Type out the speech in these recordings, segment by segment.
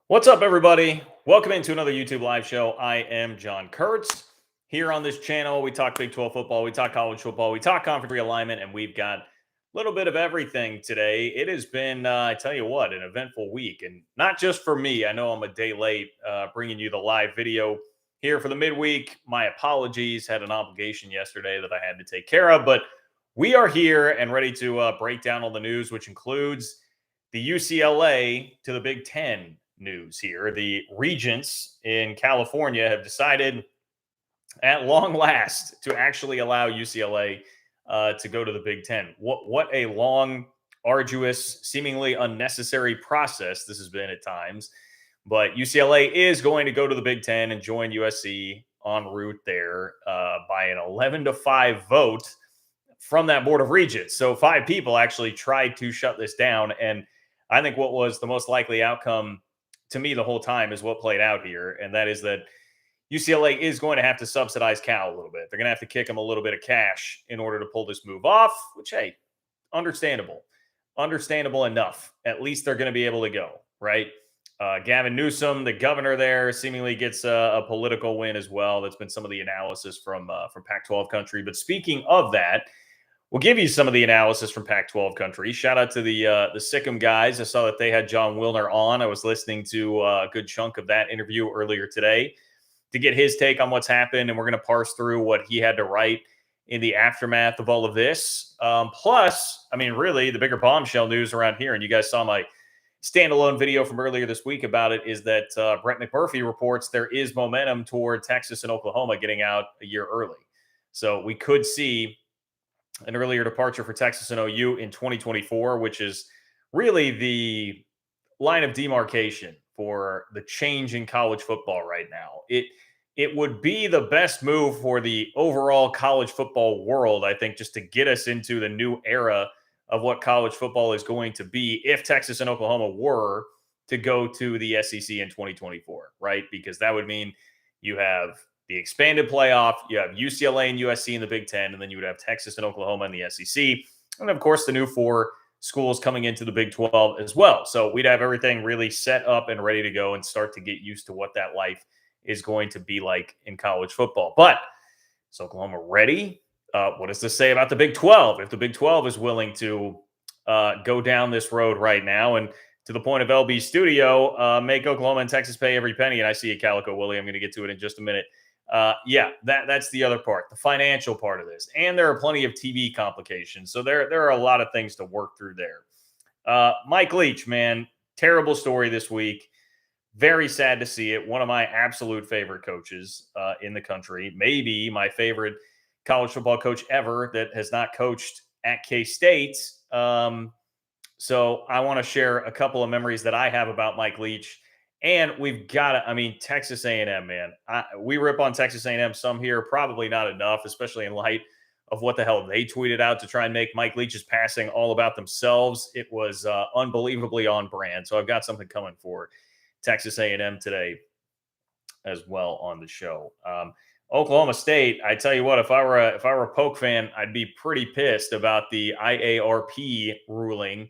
What's up, everybody? Welcome into another YouTube live show. I am John Kurtz. Here on this channel, we talk Big 12 football, we talk college football, we talk conference realignment, and we've got a little bit of everything today. It has been, I tell you what, an eventful week. And not just for me. I know I'm a day late bringing you the live video here for the midweek. My apologies. Had an obligation yesterday that I had to take care of. But we are here and ready to break down all the news, which includes the UCLA to the Big Ten news here. The Regents in California have decided at long last to actually allow UCLA to go to the Big Ten. What a long, arduous, seemingly unnecessary process this has been at times. But UCLA is going to go to the Big Ten and join USC en route there by an 11-5 vote from that Board of Regents. So 5 people actually tried to shut this down. And I think what was the most likely outcome to me the whole time is what played out here. And that is that UCLA is going to have to subsidize Cal a little bit. They're going to have to kick them a little bit of cash in order to pull this move off, which, hey, understandable enough. At least they're going to be able to go, right? Gavin Newsom, the governor there, seemingly gets a political win as well. That's been some of the analysis from Pac-12 country. But speaking of that, we'll give you some of the analysis from Pac-12 country. Shout out to the Sikkim guys. I saw that they had John Wilner on. I was listening to a good chunk of that interview earlier today to get his take on what's happened, and we're going to parse through what he had to write in the aftermath of all of this. Plus, I mean, really, the bigger bombshell news around here, and you guys saw my standalone video from earlier this week about it, is that Brett McMurphy reports there is momentum toward Texas and Oklahoma getting out a year early. So we could see an earlier departure for Texas and OU in 2024, which is really the line of demarcation for the change in college football right now. It would be the best move for the overall college football world, I think, just to get us into the new era of what college football is going to be if Texas and Oklahoma were to go to the SEC in 2024, right? Because that would mean you have the expanded playoff, you have UCLA and USC in the Big Ten, and then you would have Texas and Oklahoma in the SEC. And of course, the new 4 schools coming into the Big 12 as well. So we'd have everything really set up and ready to go and start to get used to what that life is going to be like in college football. But is Oklahoma ready? What does this say about the Big 12? If the Big 12 is willing to go down this road right now, and to the point of LB Studio, make Oklahoma and Texas pay every penny. And I see a Calico Willie. I'm going to get to it in just a minute. That's the other part, the financial part of this. And there are plenty of TV complications. So there are a lot of things to work through there. Mike Leach, man, terrible story this week. Very sad to see it. One of my absolute favorite coaches in the country, maybe my favorite college football coach ever that has not coached at K-State. So I want to share a couple of memories that I have about Mike Leach. And we've got to, I mean, Texas A&M, man. We rip on Texas A&M some here, probably not enough, especially in light of what the hell they tweeted out to try and make Mike Leach's passing all about themselves. It was unbelievably on brand. So I've got something coming for Texas A&M today as well on the show. Oklahoma State, I tell you what, if I were a Polk fan, I'd be pretty pissed about the IARP ruling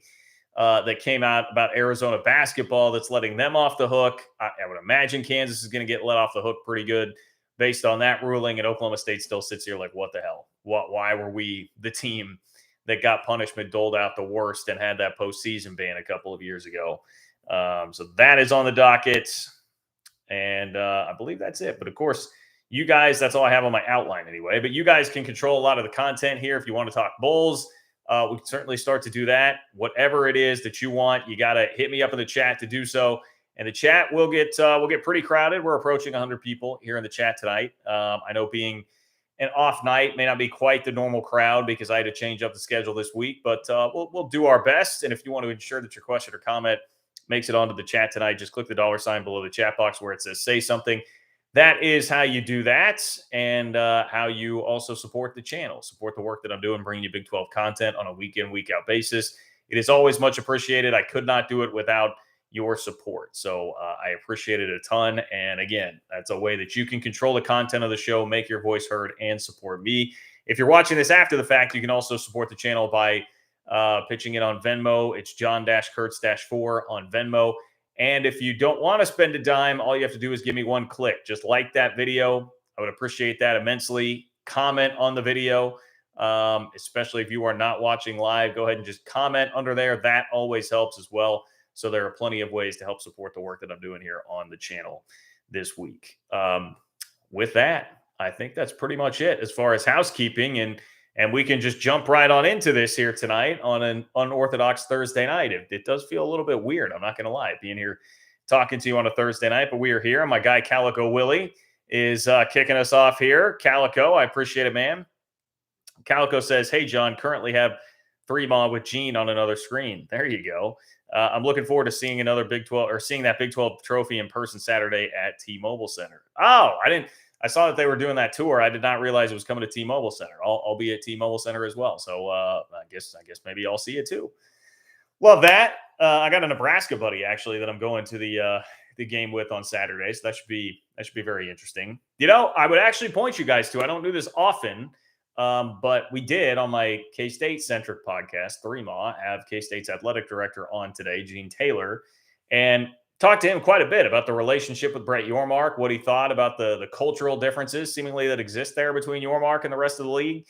that came out about Arizona basketball that's letting them off the hook. I would imagine Kansas is going to get let off the hook pretty good based on that ruling, and Oklahoma State still sits here like, what the hell? Why were we the team that got punishment doled out the worst and had that postseason ban a couple of years ago? So that is on the docket, and I believe that's it. But of course, you guys, that's all I have on my outline anyway. But you guys can control a lot of the content here if you want to talk Bulls. We can certainly start to do that. Whatever it is that you want, you got to hit me up in the chat to do so. And the chat will get pretty crowded. We're approaching 100 people here in the chat tonight. I know being an off night may not be quite the normal crowd because I had to change up the schedule this week, but we'll do our best. And if you want to ensure that your question or comment makes it onto the chat tonight, just click the $ below the chat box where it says say something. That is how you do that, and how you also support the channel, support the work that I'm doing, bringing you Big 12 content on a week-in, week-out basis. It is always much appreciated. I could not do it without your support, so I appreciate it a ton. And again, that's a way that you can control the content of the show, make your voice heard, and support me. If you're watching this after the fact, you can also support the channel by pitching it on Venmo. It's John-Kurtz-4 on Venmo. And if you don't want to spend a dime, all you have to do is give me one click. Just like that video. I would appreciate that immensely. Comment on the video, especially if you are not watching live. Go ahead and just comment under there. That always helps as well. So there are plenty of ways to help support the work that I'm doing here on the channel this week. With that, I think that's pretty much it as far as housekeeping, and we can just jump right on into this here tonight on an unorthodox Thursday night. It does feel a little bit weird, I'm not going to lie, being here talking to you on a Thursday night, but we are here. My guy Calico Willie is kicking us off here. Calico, I appreciate it, man. Calico says, "Hey, John, currently have 3-Ma with Gene on another screen." There you go. I'm looking forward to seeing another Big 12 or seeing that Big 12 trophy in person Saturday at T-Mobile Center. Oh, I saw that they were doing that tour. I did not realize it was coming to T-Mobile Center. I'll be at T-Mobile Center as well. So I guess maybe I'll see it too. Love that. I got a Nebraska buddy actually that I'm going to the game with on Saturday. So that should be very interesting. I would actually point you guys to. I don't do this often. But we did on my K-State centric podcast, 3-Ma, have K-State's athletic director on today, Gene Taylor, and talked to him quite a bit about the relationship with Brett Yormark, what he thought about the cultural differences seemingly that exist there between Yormark and the rest of the league.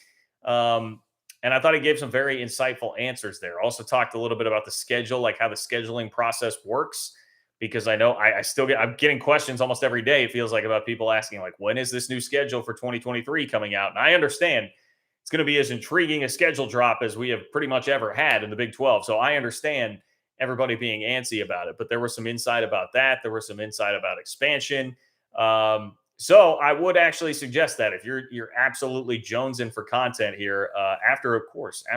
And I thought he gave some very insightful answers there. Also talked a little bit about the schedule, like how the scheduling process works, because I know I'm getting questions almost every day. It feels like about people asking like, when is this new schedule for 2023 coming out? And I understand it's going to be as intriguing a schedule drop as we have pretty much ever had in the Big 12. So I understand everybody being antsy about it, but there was some insight about that. There was some insight about expansion. So I would actually suggest that if you're absolutely jonesing for content here, after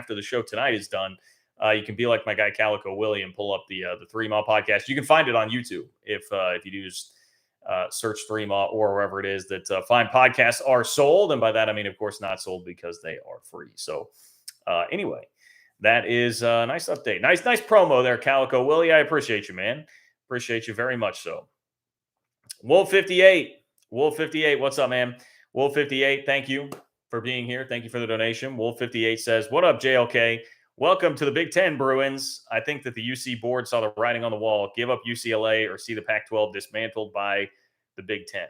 the show tonight is done, you can be like my guy Calico Willie and pull up the 3-Ma podcast. You can find it on YouTube if you do just search 3-Ma or wherever it is that fine podcasts are sold. And by that, I mean, of course, not sold because they are free. So anyway, that is a nice update. Nice promo there, Calico Willie. I appreciate you, man. Appreciate you very much so. Wolf58. What's up, man? Wolf58, thank you for being here. Thank you for the donation. Wolf58 says, "What up, JLK? Welcome to the Big Ten, Bruins. I think that the UC board saw the writing on the wall. Give up UCLA or see the Pac-12 dismantled by the Big Ten."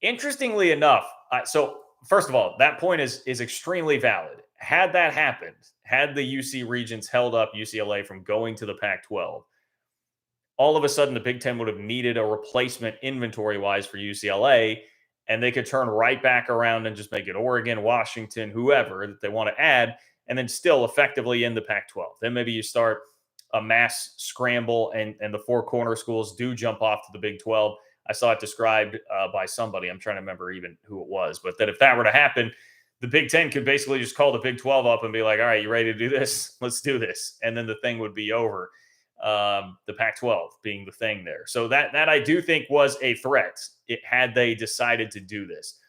Interestingly enough, so first of all, that point is extremely valid. Had that happened, had the UC Regents held up UCLA from going to the Pac-12, all of a sudden the Big Ten would have needed a replacement inventory-wise for UCLA, and they could turn right back around and just make it Oregon, Washington, whoever that they want to add, and then still effectively in the Pac-12. Then maybe you start a mass scramble and the four corner schools do jump off to the Big 12. I saw it described by somebody. I'm trying to remember even who it was, but that if that were to happen, the Big Ten could basically just call the Big 12 up and be like, all right, you ready to do this? Let's do this. And then the thing would be over. The Pac-12 being the thing there. So that I do think was a threat had they decided to do this.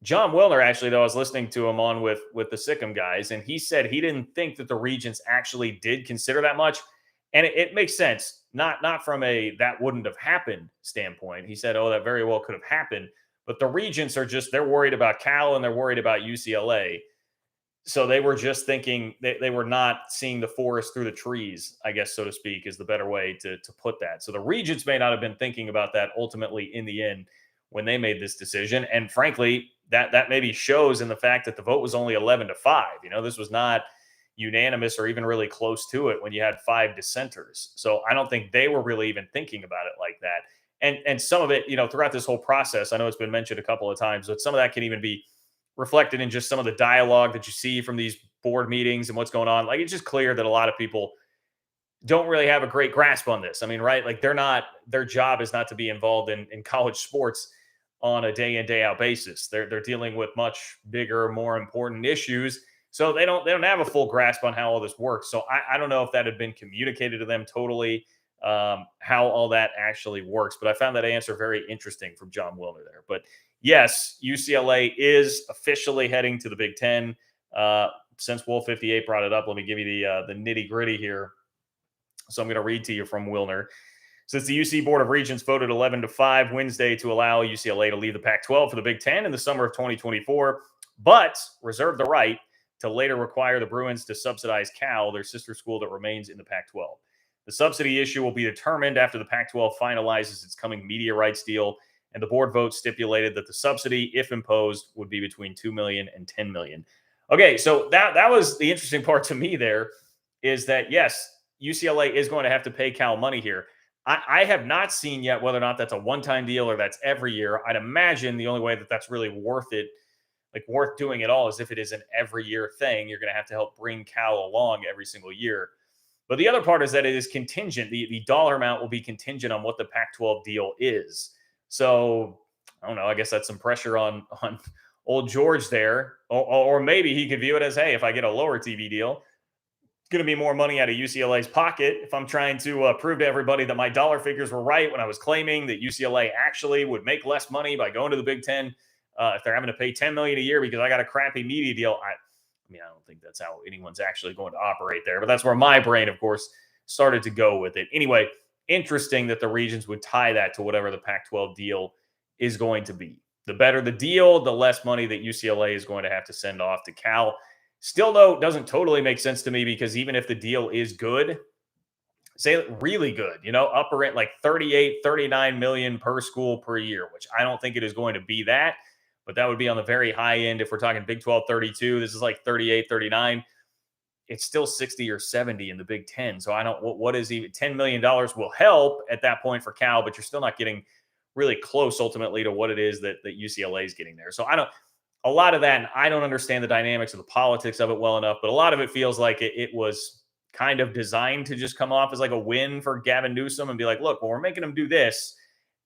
John Wilner, actually, though, I was listening to him on with the Sikkim guys, and he said he didn't think that the Regents actually did consider that much. And it makes sense, not from a that wouldn't have happened standpoint. He said, oh, that very well could have happened. But the Regents are they're worried about Cal and they're worried about UCLA. So they were just thinking they were not seeing the forest through the trees, I guess, so to speak, is the better way to put that. So the Regents may not have been thinking about that ultimately in the end when they made this decision. And frankly, that maybe shows in the fact that the vote was only 11-5. This was not unanimous or even really close to it when you had 5 dissenters. So I don't think they were really even thinking about it like that. And some of it, throughout this whole process, I know it's been mentioned a couple of times, but some of that can even be reflected in just some of the dialogue that you see from these board meetings and what's going on. Like, it's just clear that a lot of people don't really have a great grasp on this. I mean, right? Like their job is not to be involved in college sports on a day in, day out basis. They're dealing with much bigger, more important issues. So they don't have a full grasp on how all this works. So I don't know if that had been communicated to them totally, how all that actually works. But I found that answer very interesting from John Wilner there. But yes, UCLA is officially heading to the Big Ten. Since Wolf 58 brought it up, let me give you the nitty gritty here. So I'm going to read to you from Wilner. Since the UC Board of Regents voted 11-5 Wednesday to allow UCLA to leave the Pac-12 for the Big Ten in the summer of 2024, but reserve the right to later require the Bruins to subsidize Cal, their sister school that remains in the Pac-12. The subsidy issue will be determined after the Pac-12 finalizes its coming media rights deal, and the board vote stipulated that the subsidy, if imposed, would be between $2 million and $10 million. Okay, so that was the interesting part to me there, is that yes, UCLA is going to have to pay Cal money here. I have not seen yet whether or not that's a one-time deal or that's every year. I'd imagine the only way that that's really worth it, like worth doing at all, is if it is an every year thing. You're going to have to help bring Cal along every single year. But the other part is that it is contingent. The dollar amount will be contingent on what the Pac-12 deal is. So I don't know. I guess that's some pressure on old George there, or maybe he could view it as, hey, if I get a lower TV deal, going to be more money out of UCLA's pocket. If I'm trying to prove to everybody that my dollar figures were right when I was claiming that UCLA actually would make less money by going to the Big Ten, if they're having to pay $10 million a year because I got a crappy media deal, I mean, I don't think that's how anyone's actually going to operate there. But that's where my brain, of course, started to go with it. Anyway, interesting that the Regents would tie that to whatever the Pac-12 deal is going to be. The better the deal, the less money that UCLA is going to have to send off to Cal. Still, though, doesn't totally make sense to me, because even if the deal is good, say really good, upper end, like 38, 39 million per school per year, which I don't think it is going to be that, but that would be on the very high end. If we're talking Big 12 32, this is like 38, 39. It's still 60 or 70 in the Big 10. So I don't, what is even $10 million will help at that point for Cal, but you're still not getting really close ultimately to what it is that UCLA is getting there. So a lot of that, and I don't understand the dynamics of the politics of it well enough, but a lot of it feels like it was kind of designed to just come off as like a win for Gavin Newsom and be like, look, well, we're making them do this,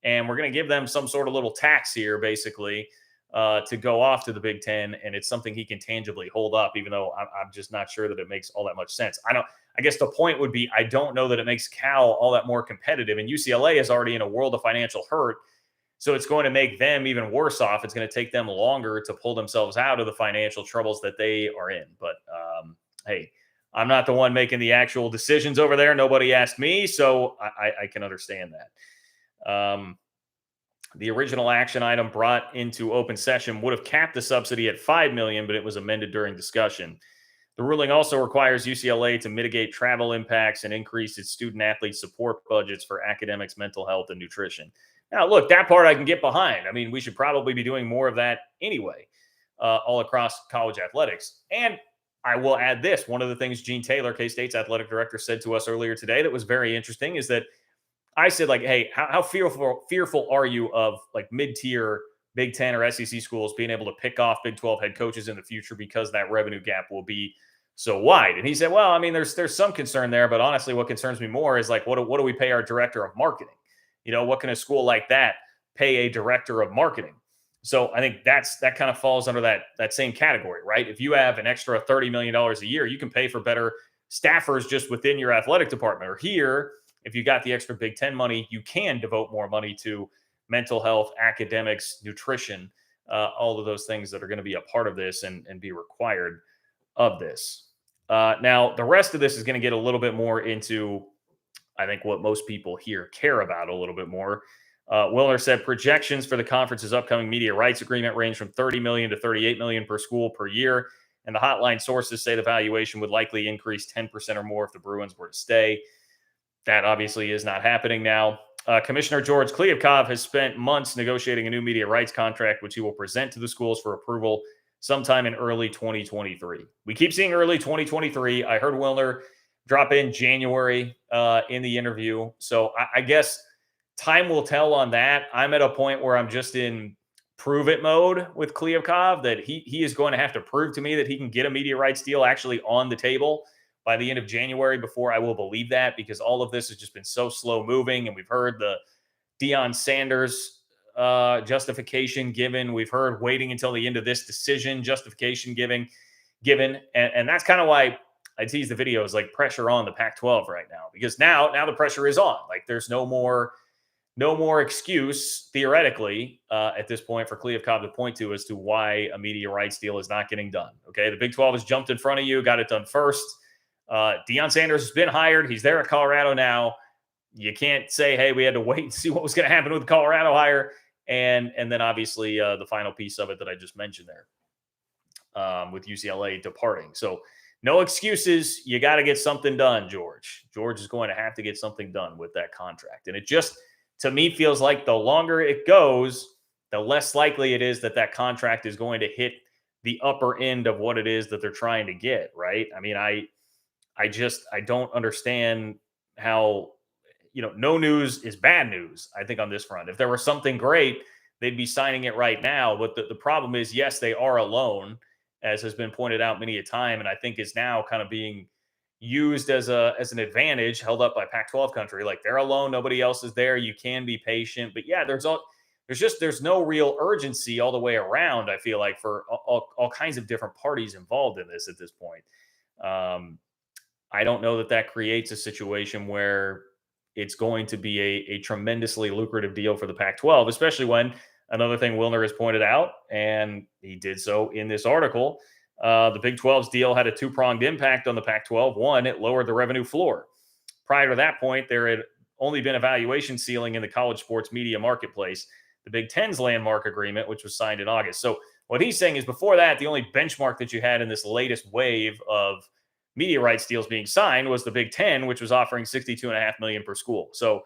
and we're going to give them some sort of little tax here, basically, to go off to the Big Ten, and it's something he can tangibly hold up, even though I'm just not sure that it makes all that much sense. I guess the point would be, I don't know that it makes Cal all that more competitive, and UCLA is already in a world of financial hurt. So it's going to make them even worse off. It's going to take them longer to pull themselves out of the financial troubles that they are in. But hey, I'm not the one making the actual decisions over there. Nobody asked me, so I can understand that. The original action item brought into open session would have capped the subsidy at $5 million, but it was amended during discussion. The ruling also requires UCLA to mitigate travel impacts and increase its student-athlete support budgets for academics, mental health, and nutrition. Now, look, that part I can get behind. I mean, we should probably be doing more of that anyway, all across college athletics. And I will add this. One of the things Gene Taylor, K-State's athletic director, said to us earlier today that was very interesting is that I said, like, hey, how fearful are you of like mid-tier Big Ten or SEC schools being able to pick off Big 12 head coaches in the future because that revenue gap will be so wide? And he said, well, I mean, there's some concern there, but honestly, what concerns me more is like, what do we pay our director of marketing? What can a school like that pay a director of marketing? So I think that kind of falls under that same category, right? If you have an extra $30 million a year, you can pay for better staffers just within your athletic department. Or here, if you got the extra Big Ten money, you can devote more money to mental health, academics, nutrition, all of those things that are going to be a part of this and be required of this. Now, the rest of this is going to get a little bit more into, I think, what most people here care about a little bit more. Wilner said projections for the conference's upcoming media rights agreement range from $30 million to $38 million per school per year. And the hotline sources say the valuation would likely increase 10% or more if the Bruins were to stay. That obviously is not happening now. Commissioner George Kliavkov has spent months negotiating a new media rights contract, which he will present to the schools for approval sometime in early 2023. We keep seeing early 2023. I heard Wilner drop in January in the interview. So I guess time will tell on that. I'm at a point where I'm just in prove it mode with Kliavkov, that he is going to have to prove to me that he can get a media rights deal actually on the table by the end of January before I will believe that, because all of this has just been so slow moving. And we've heard the Deion Sanders justification given. We've heard waiting until the end of this decision justification given. And that's kind of why I tease the videos like pressure on the Pac-12 right now, because now the pressure is on. Like there's no more excuse theoretically at this point for Kliavkov to point to as to why a media rights deal is not getting done. Okay, the Big 12 has jumped in front of you, got it done first. Deion Sanders has been hired. He's there at Colorado now. You can't say, hey, we had to wait and see what was going to happen with the Colorado hire. And then obviously the final piece of it that I just mentioned there with UCLA departing. So no excuses. You got to get something done, George. George is going to have to get something done with that contract. And it just, to me, feels like the longer it goes, the less likely it is that that contract is going to hit the upper end of what it is that they're trying to get, right? I mean, I don't understand how, no news is bad news, I think, on this front. If there was something great, they'd be signing it right now. But the problem is, yes, they are alone, as has been pointed out many a time, and I think is now kind of being used as an advantage, held up by Pac-12 country. Like, they're alone, nobody else is there. You can be patient, but yeah, there's no real urgency all the way around. I feel like for all kinds of different parties involved in this at this point. I don't know that creates a situation where it's going to be a tremendously lucrative deal for the Pac-12, especially when another thing Wilner has pointed out, and he did so in this article, the Big 12's deal had a two-pronged impact on the Pac-12. One, it lowered the revenue floor. Prior to that point, there had only been a valuation ceiling in the college sports media marketplace, the Big Ten's landmark agreement, which was signed in August. So what he's saying is, before that, the only benchmark that you had in this latest wave of media rights deals being signed was the Big Ten, which was offering $62.5 million per school. So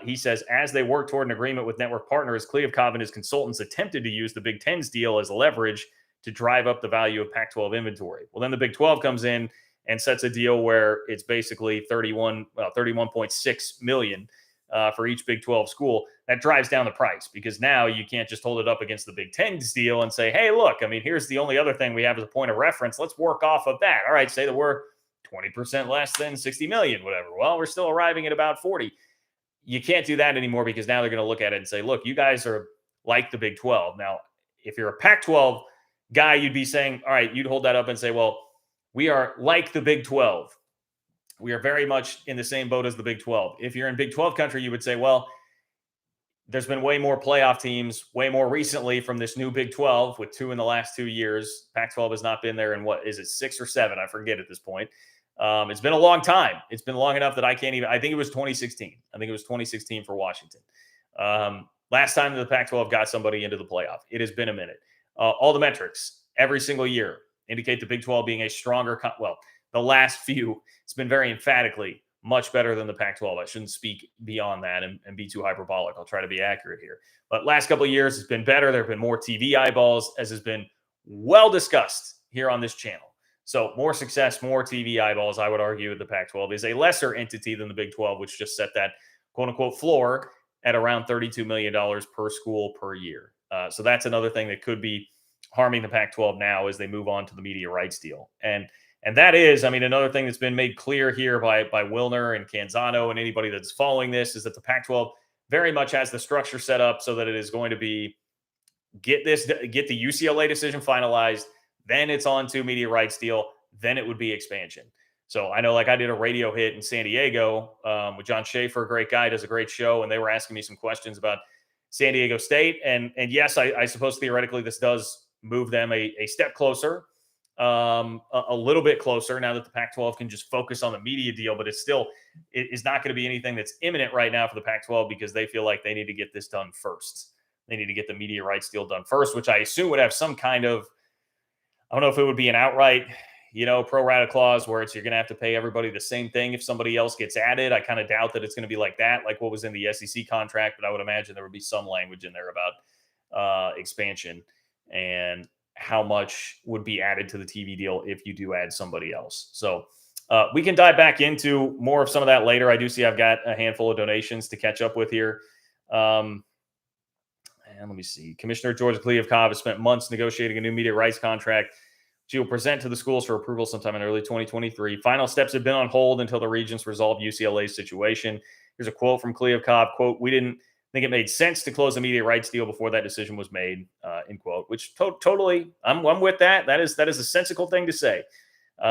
he says, as they work toward an agreement with network partners, Kliavkoff and his consultants attempted to use the Big Ten's deal as leverage to drive up the value of Pac-12 inventory. Well, then the Big 12 comes in and sets a deal where it's basically $31.6 million for each Big 12 school. That drives down the price, because now you can't just hold it up against the Big Ten's deal and say, hey, look, I mean, here's the only other thing we have as a point of reference. Let's work off of that. All right, say that we're 20% less than 60 million, whatever. Well, we're still arriving at about 40. You can't do that anymore, because now they're going to look at it and say, look, you guys are like the Big 12. Now, if you're a Pac-12 guy, you'd be saying, all right, you'd hold that up and say, well, we are like the Big 12. We are very much in the same boat as the Big 12. If you're in Big 12 country, you would say, well, there's been way more playoff teams, way more recently from this new Big 12, with 2 in the last 2 years. Pac-12 has not been there in, what is it, 6 or 7? I forget at this point. It's been a long time. It's been long enough that I think it was 2016. I think it was 2016 for Washington. Last time the Pac-12 got somebody into the playoff. It has been a minute. All the metrics every single year indicate the Big 12 being a stronger, the last few, it's been very emphatically much better than the Pac-12. I shouldn't speak beyond that and be too hyperbolic. I'll try to be accurate here. But last couple of years, it's been better. There have been more TV eyeballs, as has been well discussed here on this channel. So more success, more TV eyeballs, I would argue, the Pac-12 is a lesser entity than the Big 12, which just set that quote-unquote floor at around $32 million per school per year. So that's another thing that could be harming the Pac-12 now as they move on to the media rights deal. And that is, I mean, another thing that's been made clear here by Wilner and Canzano and anybody that's following this is that the Pac-12 very much has the structure set up so that it is going to be get the UCLA decision finalized, then it's on to media rights deal, then it would be expansion. So I know, like, I did a radio hit in San Diego with John Schaefer, a great guy, does a great show, and they were asking me some questions about San Diego State. And yes, I suppose theoretically this does move them a step closer, a little bit closer, now that the Pac-12 can just focus on the media deal, but it is not going to be anything that's imminent right now for the Pac-12, because they feel like they need to get this done first. They need to get the media rights deal done first, which I assume would have some kind of, I don't know if it would be an outright, pro rata clause where you're going to have to pay everybody the same thing if somebody else gets added. I kind of doubt that it's going to be like that, like what was in the SEC contract, but I would imagine there would be some language in there about expansion and how much would be added to the TV deal if you do add somebody else. So we can dive back into more of some of that later. I do see I've got a handful of donations to catch up with here. And let me see. Commissioner George Kliavkoff has spent months negotiating a new media rights contract, which he will present to the schools for approval sometime in early 2023. Final steps have been on hold until the Regents resolve UCLA's situation. Here's a quote from Kliavkoff, quote, "We didn't think it made sense to close the media rights deal before that decision was made," end quote, which totally, I'm with that. That is a sensical thing to say.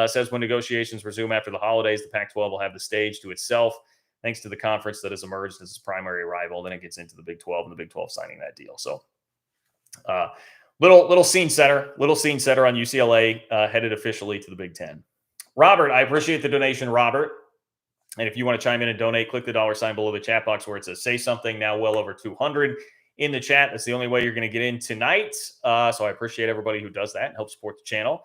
Says when negotiations resume after the holidays, the Pac-12 will have the stage to itself, thanks to the conference that has emerged as its primary rival. Then it gets into the Big 12 and the Big 12 signing that deal. So little scene setter on UCLA headed officially to the Big Ten. Robert, I appreciate the donation, Robert. And if you want to chime in and donate, click the $ below the chat box where it says say something. Now well over 200 in the chat. That's the only way you're going to get in tonight. So I appreciate everybody who does that and helps support the channel.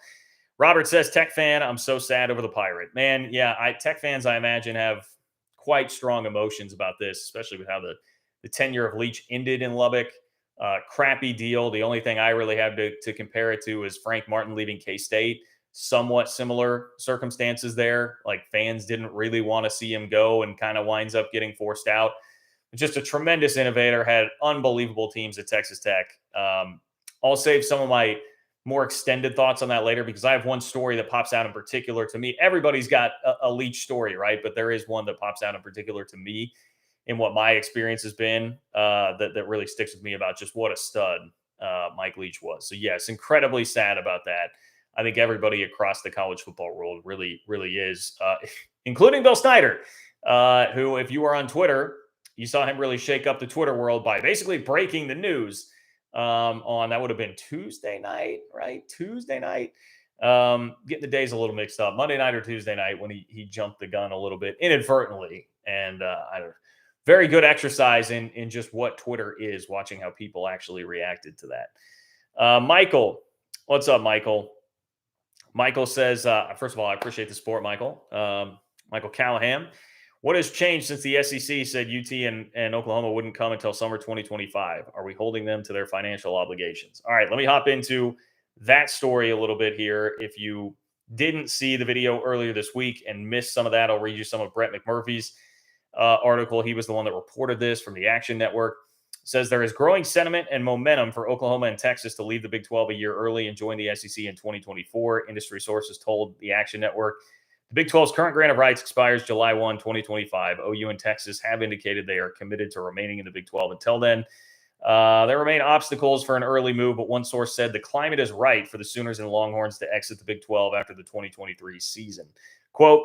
Robert says, Tech fan, I'm so sad over the Pirate. Man, yeah, Tech fans, I imagine, have quite strong emotions about this, especially with how the tenure of Leach ended in Lubbock. Crappy deal. The only thing I really have to compare it to is Frank Martin leaving K-State. Somewhat similar circumstances there. Like fans didn't really want to see him go and kind of winds up getting forced out. Just a tremendous innovator, had unbelievable teams at Texas Tech. I'll save some of my more extended thoughts on that later because I have one story that pops out in particular to me. Everybody's got a Leach story, right? But there is one that pops out in particular to me in what my experience has been that really sticks with me about just what a stud Mike Leach was. So yes, incredibly sad about that. I think everybody across the college football world really, really is, including Bill Snyder, who, if you were on Twitter, you saw him really shake up the Twitter world by basically breaking the news on that would have been Tuesday night, right? Tuesday night. Getting the days a little mixed up. Monday night or Tuesday night when he jumped the gun a little bit inadvertently. And very good exercise in just what Twitter is, watching how people actually reacted to that. Michael, what's up, Michael? Michael says, first of all, I appreciate the support, Michael. Michael Callahan. What has changed since the SEC said UT and Oklahoma wouldn't come until summer 2025? Are we holding them to their financial obligations? All right, let me hop into that story a little bit here. If you didn't see the video earlier this week and missed some of that, I'll read you some of Brett McMurphy's article. He was the one that reported this from the Action Network. Says there is growing sentiment and momentum for Oklahoma and Texas to leave the Big 12 a year early and join the SEC in 2024. Industry sources told the Action Network. The Big 12's current grant of rights expires July 1, 2025. OU and Texas have indicated they are committed to remaining in the Big 12 until then. There remain obstacles for an early move, but one source said the climate is right for the Sooners and Longhorns to exit the Big 12 after the 2023 season. Quote,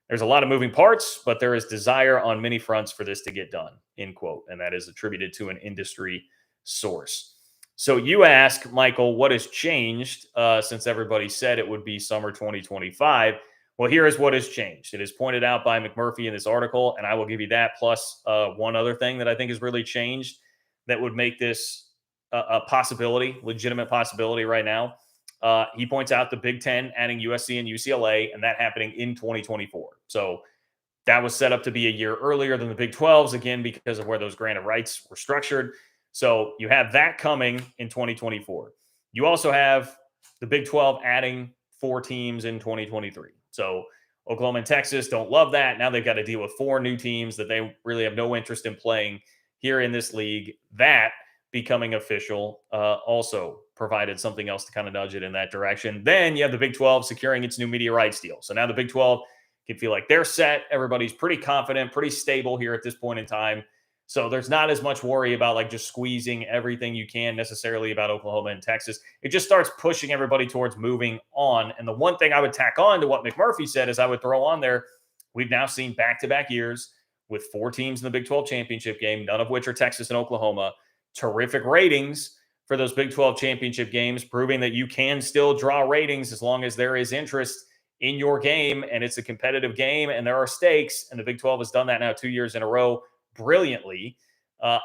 there's a lot of moving parts, but there is desire on many fronts for this to get done, end quote. And that is attributed to an industry source. So you ask, Michael, what has changed since everybody said it would be summer 2025? Well, here is what has changed. It is pointed out by McMurphy in this article, and I will give you that plus one other thing that I think has really changed that would make this a possibility, legitimate possibility right now. He points out the Big Ten adding USC and UCLA, and that happening in 2024. So that was set up to be a year earlier than the Big 12s, again, because of where those grant of rights were structured. So you have that coming in 2024. You also have the Big 12 adding 4 teams in 2023. So Oklahoma and Texas don't love that. Now they've got to deal with 4 new teams that they really have no interest in playing here in this league. That becoming official also provided something else to kind of nudge it in that direction. Then you have the Big 12 securing its new media rights deal. So now the Big 12 can feel like they're set. Everybody's pretty confident, pretty stable here at this point in time. So there's not as much worry about like just squeezing everything you can necessarily about Oklahoma and Texas. It just starts pushing everybody towards moving on. And the one thing I would tack on to what McMurphy said is I would throw on there, we've now seen back-to-back years with 4 teams in the Big 12 championship game, none of which are Texas and Oklahoma. Terrific ratings for those Big 12 championship games, proving that you can still draw ratings as long as there is interest in your game and it's a competitive game and there are stakes. And the Big 12 has done that now 2 years in a row brilliantly.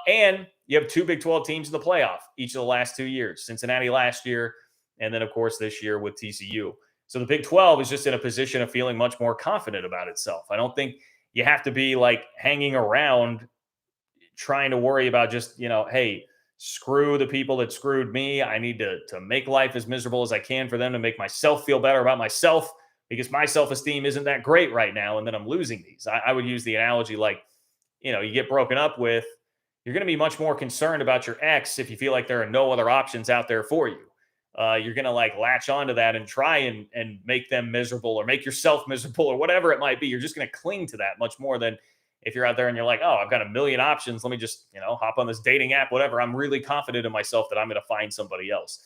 And you have 2 Big 12 teams in the playoff each of the last 2 years, Cincinnati last year, and then, of course, this year with TCU. So the Big 12 is just in a position of feeling much more confident about itself. I don't think you have to be like hanging around trying to worry about just, hey, screw the people that screwed me. I need to make life as miserable as I can for them to make myself feel better about myself because my self-esteem isn't that great right now. And then I'm losing these. I would use the analogy like, you get broken up with, you're going to be much more concerned about your ex if you feel like there are no other options out there for you. You're going to like latch onto that and try and make them miserable or make yourself miserable or whatever it might be. You're just going to cling to that much more than if you're out there and you're like, oh, I've got a million options. Let me just, hop on this dating app, whatever. I'm really confident in myself that I'm going to find somebody else.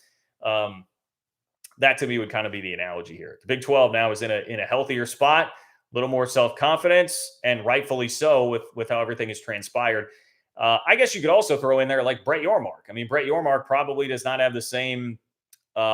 That to me would kind of be the analogy here. The Big 12 now is in a healthier spot, a little more self-confidence, and rightfully so with how everything has transpired. I guess you could also throw in there like Brett Yormark. I mean, Brett Yormark probably does not have the same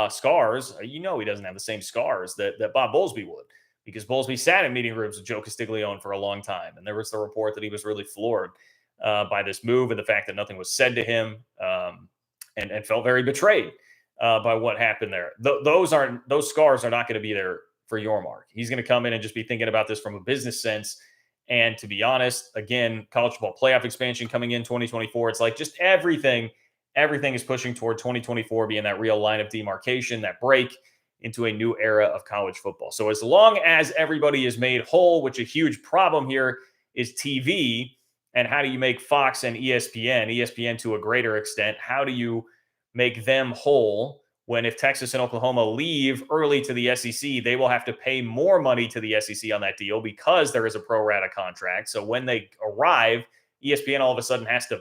scars. He doesn't have the same scars that Bob Bowlesby would, because Bowlesby sat in meeting rooms with Joe Castiglione for a long time. And there was the report that he was really floored by this move and the fact that nothing was said to him and felt very betrayed by what happened there. Those scars are not going to be there for Yormark. He's going to come in and just be thinking about this from a business sense. And to be honest, again, college football playoff expansion coming in 2024. It's like just everything is pushing toward 2024 being that real line of demarcation, that break into a new era of college football. So as long as everybody is made whole, which a huge problem here is TV, and how do you make Fox and ESPN to a greater extent, how do you make them whole when if Texas and Oklahoma leave early to the SEC, they will have to pay more money to the SEC on that deal because there is a pro rata contract. So when they arrive, ESPN all of a sudden has to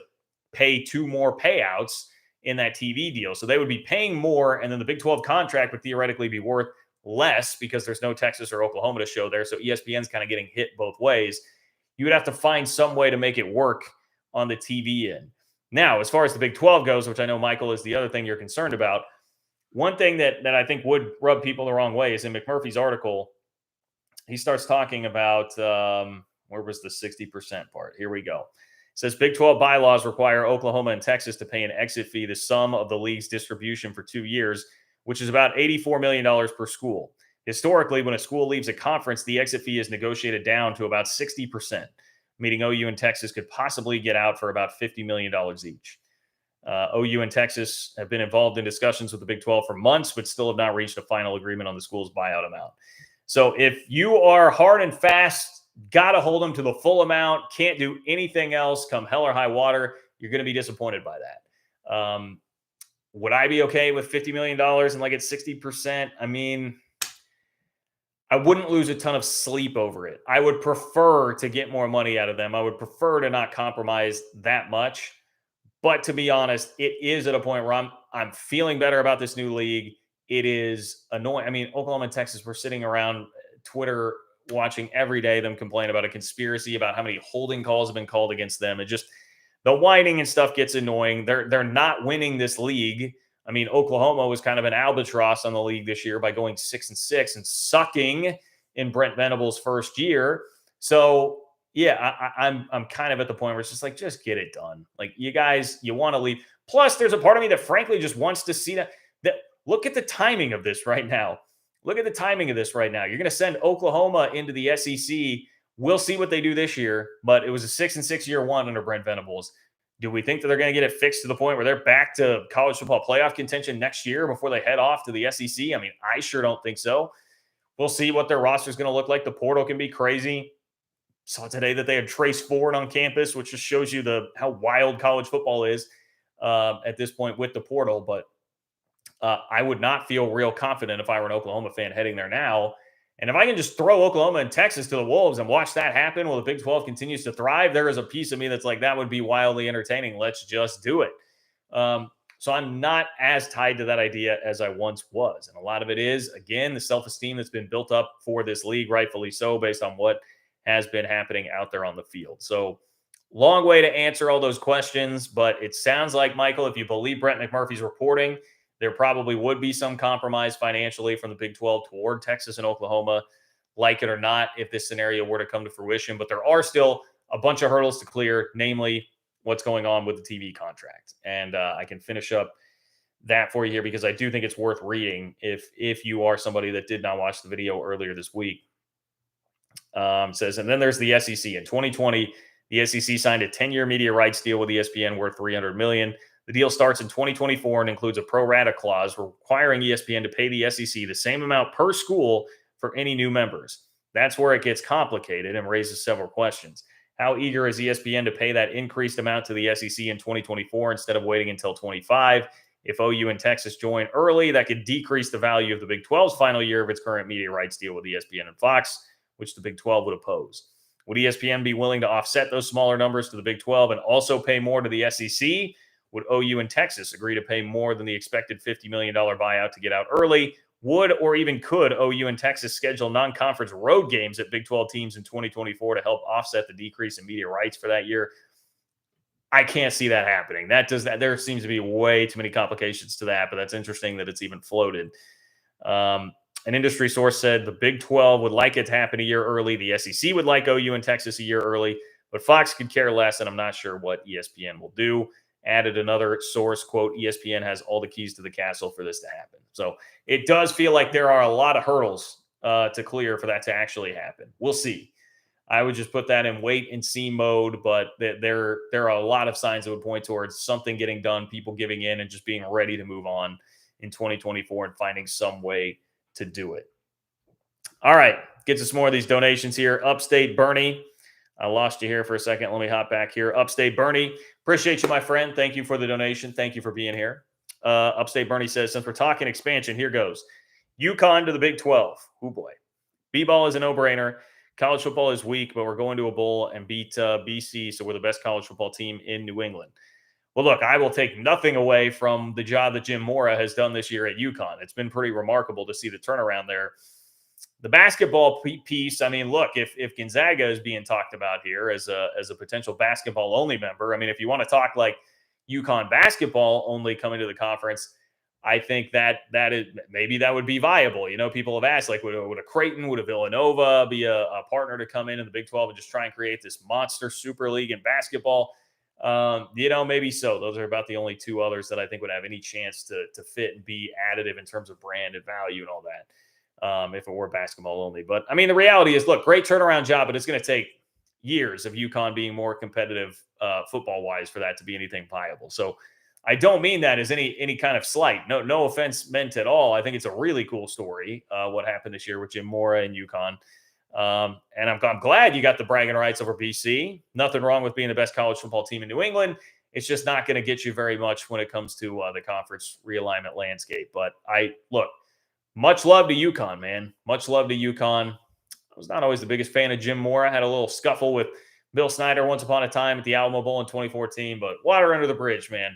pay 2 more payouts in that TV deal. So they would be paying more, and then the Big 12 contract would theoretically be worth less because there's no Texas or Oklahoma to show there. So ESPN's kind of getting hit both ways. You would have to find some way to make it work on the TV end. Now, as far as the Big 12 goes, which I know, Michael, is the other thing you're concerned about, one thing that I think would rub people the wrong way is in McMurphy's article, he starts talking about, where was the 60% part? Here we go. It says Big 12 bylaws require Oklahoma and Texas to pay an exit fee, the sum of the league's distribution for 2 years, which is about $84 million per school. Historically, when a school leaves a conference, the exit fee is negotiated down to about 60%, meaning OU and Texas could possibly get out for about $50 million each. OU and Texas have been involved in discussions with the Big 12 for months, but still have not reached a final agreement on the school's buyout amount. So if you are hard and fast, got to hold them to the full amount, can't do anything else, come hell or high water, you're going to be disappointed by that. Would I be okay with $50 million and like it's 60%? I mean, I wouldn't lose a ton of sleep over it. I would prefer to get more money out of them. I would prefer to not compromise that much. But to be honest, it is at a point where I'm feeling better about this new league. It is annoying. I mean, Oklahoma and Texas were sitting around Twitter watching every day them complain about a conspiracy, about how many holding calls have been called against them. It just, the whining and stuff gets annoying. They're not winning this league. I mean, Oklahoma was kind of an albatross on the league this year by going 6-6 and sucking in Brent Venables' first year. So yeah, I'm kind of at the point where it's just like, just get it done. Like, you guys, you want to leave. Plus, there's a part of me that frankly just wants to see that look at the timing of this right now. Look at the timing of this right now. You're going to send Oklahoma into the SEC. We'll see what they do this year, but it was a 6-6 year one under Brent Venables. Do we think that they're going to get it fixed to the point where they're back to college football playoff contention next year before they head off to the SEC? I mean, I sure don't think so. We'll see what their roster is going to look like. The portal can be crazy. Saw today that they had Trace Ford on campus, which just shows you how wild college football is at this point with the portal. But I would not feel real confident if I were an Oklahoma fan heading there now. And if I can just throw Oklahoma and Texas to the Wolves and watch that happen while the Big 12 continues to thrive, there is a piece of me that's like, that would be wildly entertaining. Let's just do it. So I'm not as tied to that idea as I once was. And a lot of it is, again, the self-esteem that's been built up for this league, rightfully so, based on what has been happening out there on the field. So long way to answer all those questions, but it sounds like, Michael, if you believe Brent McMurphy's reporting, there probably would be some compromise financially from the Big 12 toward Texas and Oklahoma, like it or not, if this scenario were to come to fruition. But there are still a bunch of hurdles to clear, namely what's going on with the TV contract. And I can finish up that for you here because I do think it's worth reading if you are somebody that did not watch the video earlier this week. Says, and then there's the SEC. In 2020, the SEC signed a 10-year media rights deal with ESPN worth $300 million. The deal starts in 2024 and includes a pro rata clause requiring ESPN to pay the SEC the same amount per school for any new members. That's where it gets complicated and raises several questions. How eager is ESPN to pay that increased amount to the SEC in 2024 instead of waiting until 25? If OU and Texas join early, that could decrease the value of the Big 12's final year of its current media rights deal with ESPN and Fox, which the Big 12 would oppose. Would ESPN be willing to offset those smaller numbers to the Big 12 and also pay more to the SEC? Would OU and Texas agree to pay more than the expected $50 million buyout to get out early? Would or even could OU and Texas schedule non-conference road games at Big 12 teams in 2024 to help offset the decrease in media rights for that year? I can't see that happening. There seems to be way too many complications to that, but that's interesting that it's even floated. An industry source said the Big 12 would like it to happen a year early. The SEC would like OU and Texas a year early, but Fox could care less, and I'm not sure what ESPN will do. added another source, quote, ESPN has all the keys to the castle for this to happen. So it does feel like there are a lot of hurdles to clear for that to actually happen. We'll see. I would just put that in wait and see mode, but there are a lot of signs that would point towards something getting done, people giving in and just being ready to move on in 2024 and finding some way to do it. All right, get to some more of these donations here. Upstate Bernie, I lost you here for a second. Let me hop back here. Upstate Bernie, appreciate you, my friend. Thank you for the donation. Thank you for being here. Upstate Bernie says, since we're talking expansion, here goes. UConn to the Big 12. Oh boy. B-ball is a no-brainer. College football is weak, but we're going to a bowl and beat BC, so we're the best college football team in New England. Well, look, I will take nothing away from the job that Jim Mora has done this year at UConn. It's been pretty remarkable to see the turnaround there. The basketball piece, I mean, look, if Gonzaga is being talked about here as a potential basketball-only member, I mean, if you want to talk like UConn basketball only coming to the conference, I think that is maybe that would be viable. You know, people have asked, like, would a Creighton, would a Villanova be a partner to come in the Big 12 and just try and create this monster super league in basketball? You know, maybe so. Those are about the only two others that I think would have any chance to fit and be additive in terms of brand and value and all that, if it were basketball only. But, I mean, the reality is, look, great turnaround job, but it's going to take years of UConn being more competitive football-wise for that to be anything viable. So, I don't mean that as any kind of slight. No offense meant at all. I think it's a really cool story, what happened this year with Jim Mora and UConn. And I'm glad you got the bragging rights over BC. Nothing wrong with being the best college football team in New England. It's just not going to get you very much when it comes to the conference realignment landscape. But look, much love to UConn, man. Much love to UConn. I was not always the biggest fan of Jim Mora. I had a little scuffle with Bill Snyder once upon a time at the Alamo Bowl in 2014, but water under the bridge, man.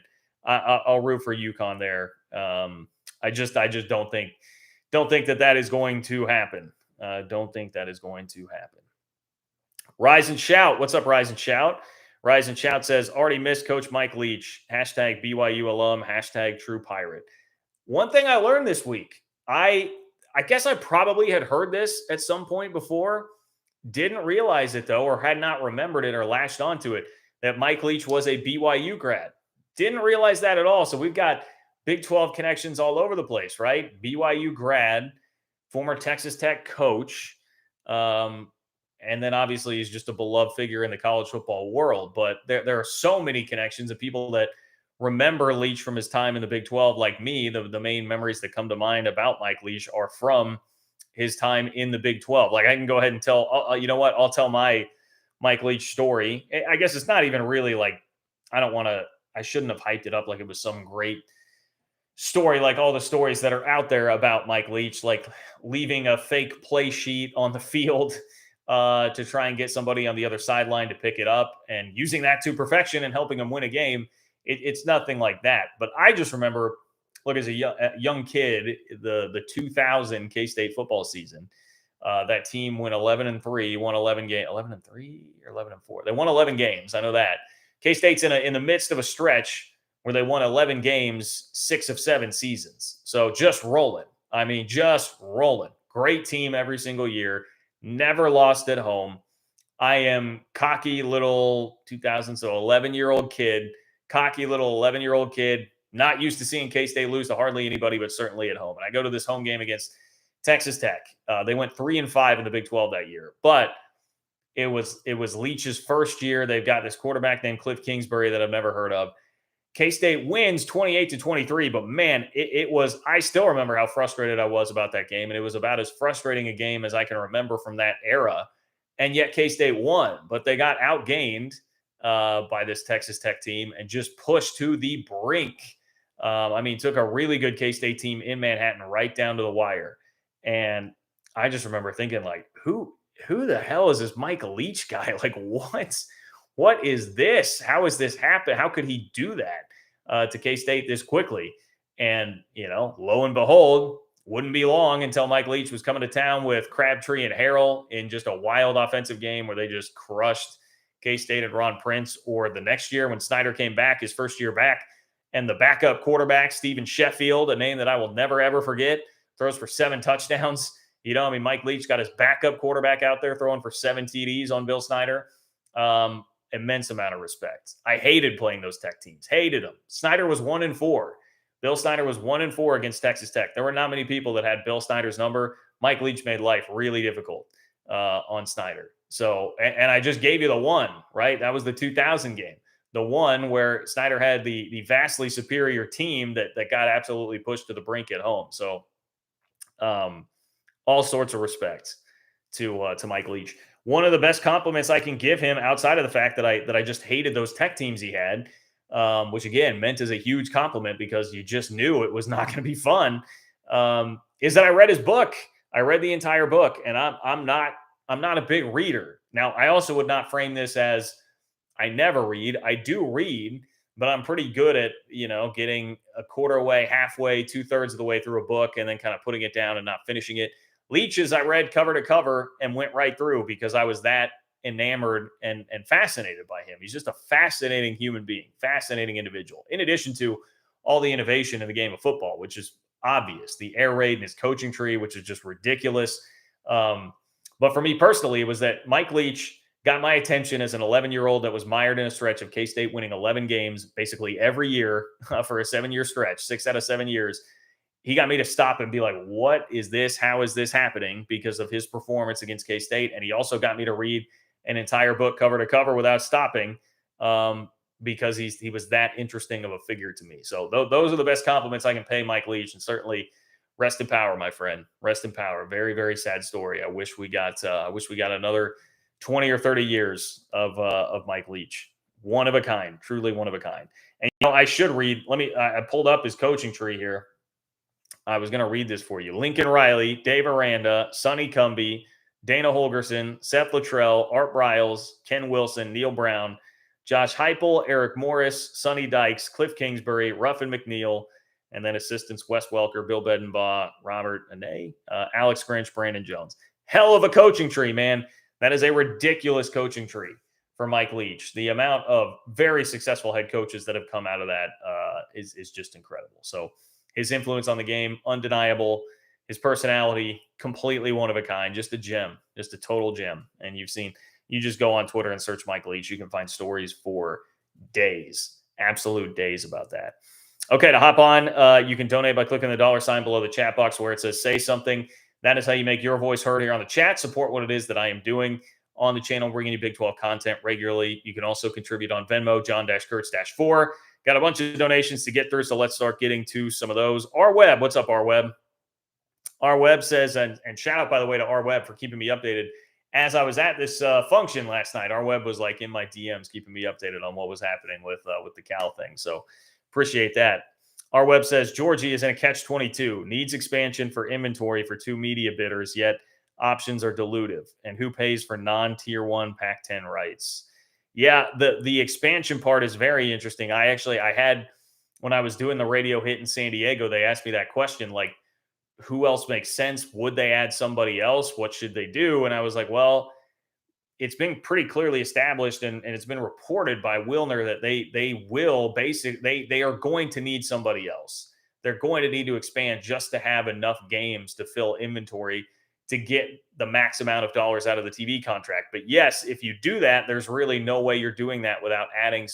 I'll root for UConn there. I just don't think that is going to happen. Don't think that is going to happen. Rise and Shout. What's up, Rise and Shout? Rise and Shout says, already missed Coach Mike Leach. Hashtag BYU alum. Hashtag true pirate. One thing I learned this week, I guess I probably had heard this at some point before. Didn't realize it, though, or had not remembered it or latched onto it, that Mike Leach was a BYU grad. Didn't realize that at all. So we've got Big 12 connections all over the place, right? BYU grad, former Texas Tech coach, and then obviously he's just a beloved figure in the college football world. But there are so many connections of people that remember Leach from his time in the Big 12, like me. The main memories that come to mind about Mike Leach are from his time in the Big 12. Like, I can go ahead and tell, you know what? I'll tell my Mike Leach story. I guess it's not even really like, I shouldn't have hyped it up like it was some great story, like all the stories that are out there about Mike Leach, like leaving a fake play sheet on the field to try and get somebody on the other sideline to pick it up and using that to perfection and helping them win a game. It's nothing like that. But I just remember, look, as a young kid, the 2000 K-State football season, that team went 11-3, won 11 games, 11-3 or 11-4. They won 11 games. I know that. K-State's in the midst of a stretch where they won 11 games, 6 of 7 seasons. So just rolling. I mean, just rolling. Great team every single year. Never lost at home. I am cocky little 11-year-old kid, cocky little 11-year-old kid, not used to seeing K-State lose to hardly anybody, but certainly at home. And I go to this home game against Texas Tech. They went 3-5 in the Big 12 that year. But it was Leach's first year. They've got this quarterback named Cliff Kingsbury that I've never heard of. K-State wins 28-23, but man, it was, I still remember how frustrated I was about that game. And it was about as frustrating a game as I can remember from that era. And yet K-State won, but they got outgained by this Texas Tech team and just pushed to the brink. I mean, took a really good K-State team in Manhattan right down to the wire. And I just remember thinking, like, who the hell is this Mike Leach guy? Like, what is this? How has this happened? How could he do that to K-State this quickly? And, you know, lo and behold, wouldn't be long until Mike Leach was coming to town with Crabtree and Harrell in just a wild offensive game where they just crushed K-State and Ron Prince. Or the next year when Snyder came back, his first year back, and the backup quarterback, Stephen Sheffield, a name that I will never, ever forget, throws for 7 touchdowns. You know, I mean, Mike Leach got his backup quarterback out there throwing for 7 TDs on Bill Snyder. immense amount of respect. I hated playing those Tech teams. Hated them. Snyder was 1-4. Bill Snyder was 1-4 against Texas Tech. There were not many people that had Bill Snyder's number. Mike Leach made life really difficult on Snyder. So, and I just gave you the one, right? That was the 2000 game. The one where Snyder had the vastly superior team that got absolutely pushed to the brink at home. So, all sorts of respect to Mike Leach. One of the best compliments I can give him, outside of the fact that I just hated those Tech teams he had, which again meant as a huge compliment because you just knew it was not going to be fun, is that I read his book. I read the entire book, and I'm not a big reader. Now, I also would not frame this as I never read. I do read, but I'm pretty good at, getting a quarter way, halfway, 2/3 of the way through a book and then kind of putting it down and not finishing it. Leach's I read cover to cover and went right through because I was that enamored and fascinated by him. He's just a fascinating human being, fascinating individual, in addition to all the innovation in the game of football, which is obvious. The air raid and his coaching tree, which is just ridiculous. But for me personally, it was that Mike Leach got my attention as an 11-year-old that was mired in a stretch of K-State winning 11 games basically every year for a 7-year stretch, 6 out of 7 years. He got me to stop and be like, what is this? How is this happening? Because of his performance against K-State. And he also got me to read an entire book cover to cover without stopping because he was that interesting of a figure to me. So those are the best compliments I can pay Mike Leach. And certainly rest in power, my friend. Rest in power. Very, very sad story. I wish we got another 20 or 30 years of Mike Leach. One of a kind, truly one of a kind. And I should read. I pulled up his coaching tree here. I was going to read this for you. Lincoln Riley, Dave Aranda, Sonny Cumbie, Dana Holgerson, Seth Luttrell, Art Briles, Ken Wilson, Neil Brown, Josh Heupel, Eric Morris, Sonny Dykes, Cliff Kingsbury, Ruffin McNeil, and then assistants Wes Welker, Bill Bedenbaugh, Robert Ane, Alex Grinch, Brandon Jones. Hell of a coaching tree, man. That is a ridiculous coaching tree for Mike Leach. The amount of very successful head coaches that have come out of that is just incredible. So his influence on the game, undeniable. His personality, completely one of a kind. Just a gem, just a total gem. And you just go on Twitter and search Mike Leach. You can find stories for days, absolute days about that. Okay, to hop on, you can donate by clicking the $sign below the chat box where it says say something. That is how you make your voice heard here on the chat. Support what it is that I am doing on the channel, bringing you Big 12 content regularly. You can also contribute on Venmo, John-Kurtz-4. Got a bunch of donations to get through, so let's start getting to some of those. R Web, what's up, R Web? R Web says, and shout out, by the way, to R Web for keeping me updated. As I was at this function last night, R Web was like in my DMs, keeping me updated on what was happening with the Cal thing. So appreciate that. R Web says, Georgie is in a catch-22, needs expansion for inventory for 2 media bidders, yet options are dilutive. And who pays for non-tier 1 Pac-10 rights? Yeah, the expansion part is very interesting. I had, when I was doing the radio hit in San Diego, they asked me that question, like, who else makes sense? Would they add somebody else? What should they do? And I was like, well, it's been pretty clearly established and it's been reported by Wilner that they are going to need somebody else. They're going to need to expand just to have enough games to fill inventory to get the max amount of dollars out of the TV contract. But yes, if you do that, there's really no way you're doing that without adding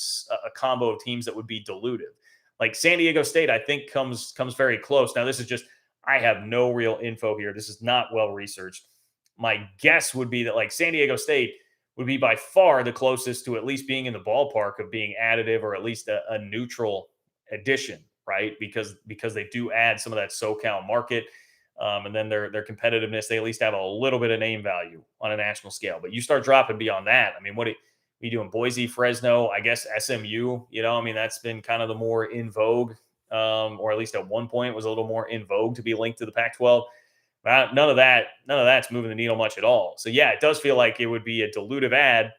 a combo of teams that would be dilutive. Like San Diego State, I think comes very close. Now, this is just, I have no real info here. This is not well researched. My guess would be that like San Diego State would be by far the closest to at least being in the ballpark of being additive or at least a neutral addition, right? Because they do add some of that SoCal market. And then their competitiveness, they at least have a little bit of name value on a national scale. But you start dropping beyond that. I mean, what are you doing? Boise, Fresno, I guess SMU, that's been kind of the more in vogue, or at least at one point was a little more in vogue to be linked to the Pac-12. None of that's moving the needle much at all. So yeah, it does feel like it would be a dilutive ad,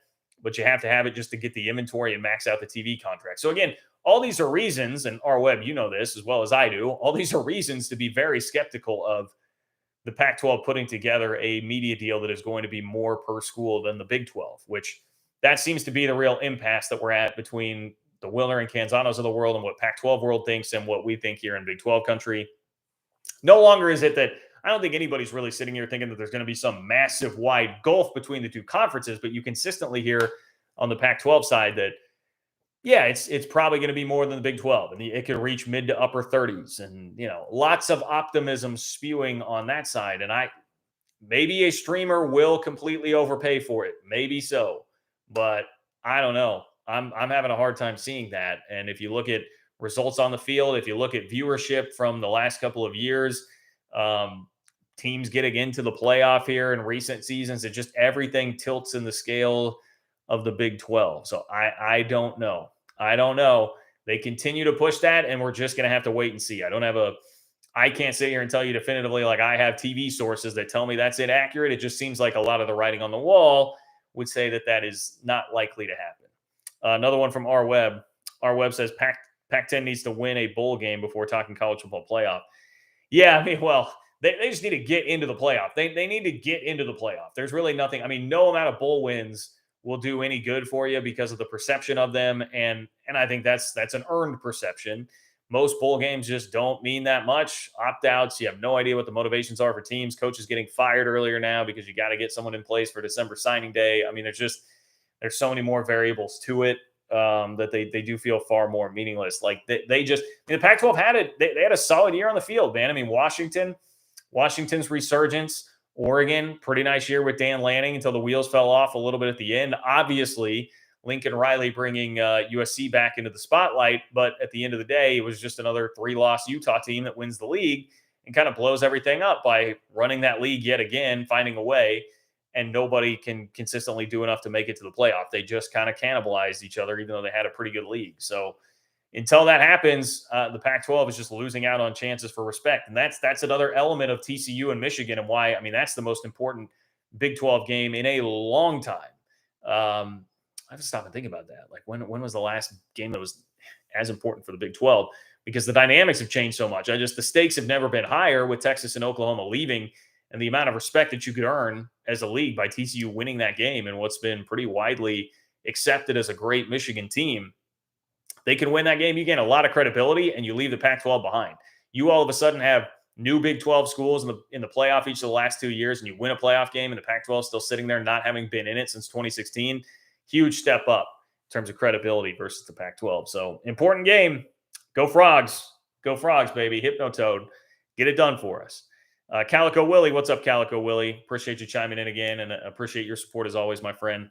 but you have to have it just to get the inventory and max out the TV contract. So again, all these are reasons, and R-Web, you know this as well as I do, all these are reasons to be very skeptical of the Pac-12 putting together a media deal that is going to be more per school than the Big 12, which that seems to be the real impasse that we're at between the Wilner and Canzanos of the world and what Pac-12 world thinks and what we think here in Big 12 country. No longer is it that I don't think anybody's really sitting here thinking that there's going to be some massive wide gulf between the two conferences, but you consistently hear on the Pac-12 side that, yeah, it's probably going to be more than the Big 12, and it could reach mid to upper 30s, and lots of optimism spewing on that side. And maybe a streamer will completely overpay for it, maybe so, but I don't know. I'm having a hard time seeing that. And if you look at results on the field, if you look at viewership from the last couple of years, um, teams getting into the playoff here in recent seasons, it just everything tilts in the scale of the Big 12. So I don't know. I don't know. They continue to push that, and we're just going to have to wait and see. I can't sit here and tell you definitively, like I have TV sources that tell me that's inaccurate. It just seems like a lot of the writing on the wall would say that that is not likely to happen. Another one from our web. Our web says Pac-10 needs to win a bowl game before talking college football playoff. Yeah, I mean, well, they just need to get into the playoff. They need to get into the playoff. There's really nothing. I mean, no amount of bowl wins will do any good for you because of the perception of them. And I think that's an earned perception. Most bowl games just don't mean that much. Opt-outs, you have no idea what the motivations are for teams. Coaches getting fired earlier now because you got to get someone in place for December signing day. I mean, there's so many more variables to it that they do feel far more meaningless. Like the Pac-12 had it. They had a solid year on the field, man. I mean, Washington's resurgence. Oregon, pretty nice year with Dan Lanning until the wheels fell off a little bit at the end. Obviously, Lincoln Riley bringing USC back into the spotlight. But at the end of the day, it was just another 3-loss Utah team that wins the league and kind of blows everything up by running that league yet again, finding a way. And nobody can consistently do enough to make it to the playoff. They just kind of cannibalized each other, even though they had a pretty good league. So until that happens, the Pac-12 is just losing out on chances for respect. And that's another element of TCU and Michigan and why, I mean, that's the most important Big 12 game in a long time. I have to stop and think about that. Like when was the last game that was as important for the Big 12? Because the dynamics have changed so much. The stakes have never been higher with Texas and Oklahoma leaving, and the amount of respect that you could earn as a league by TCU winning that game and what's been pretty widely accepted as a great Michigan team. They can win that game. You gain a lot of credibility, and you leave the Pac-12 behind. You all of a sudden have new Big 12 schools in the playoff each of the last 2 years, and you win a playoff game, and the Pac-12 still sitting there not having been in it since 2016. Huge step up in terms of credibility versus the Pac-12. So important game. Go Frogs. Go Frogs, baby. Hypnotoad. Get it done for us. Calico Willie. What's up, Calico Willie? Appreciate you chiming in again, and appreciate your support as always, my friend.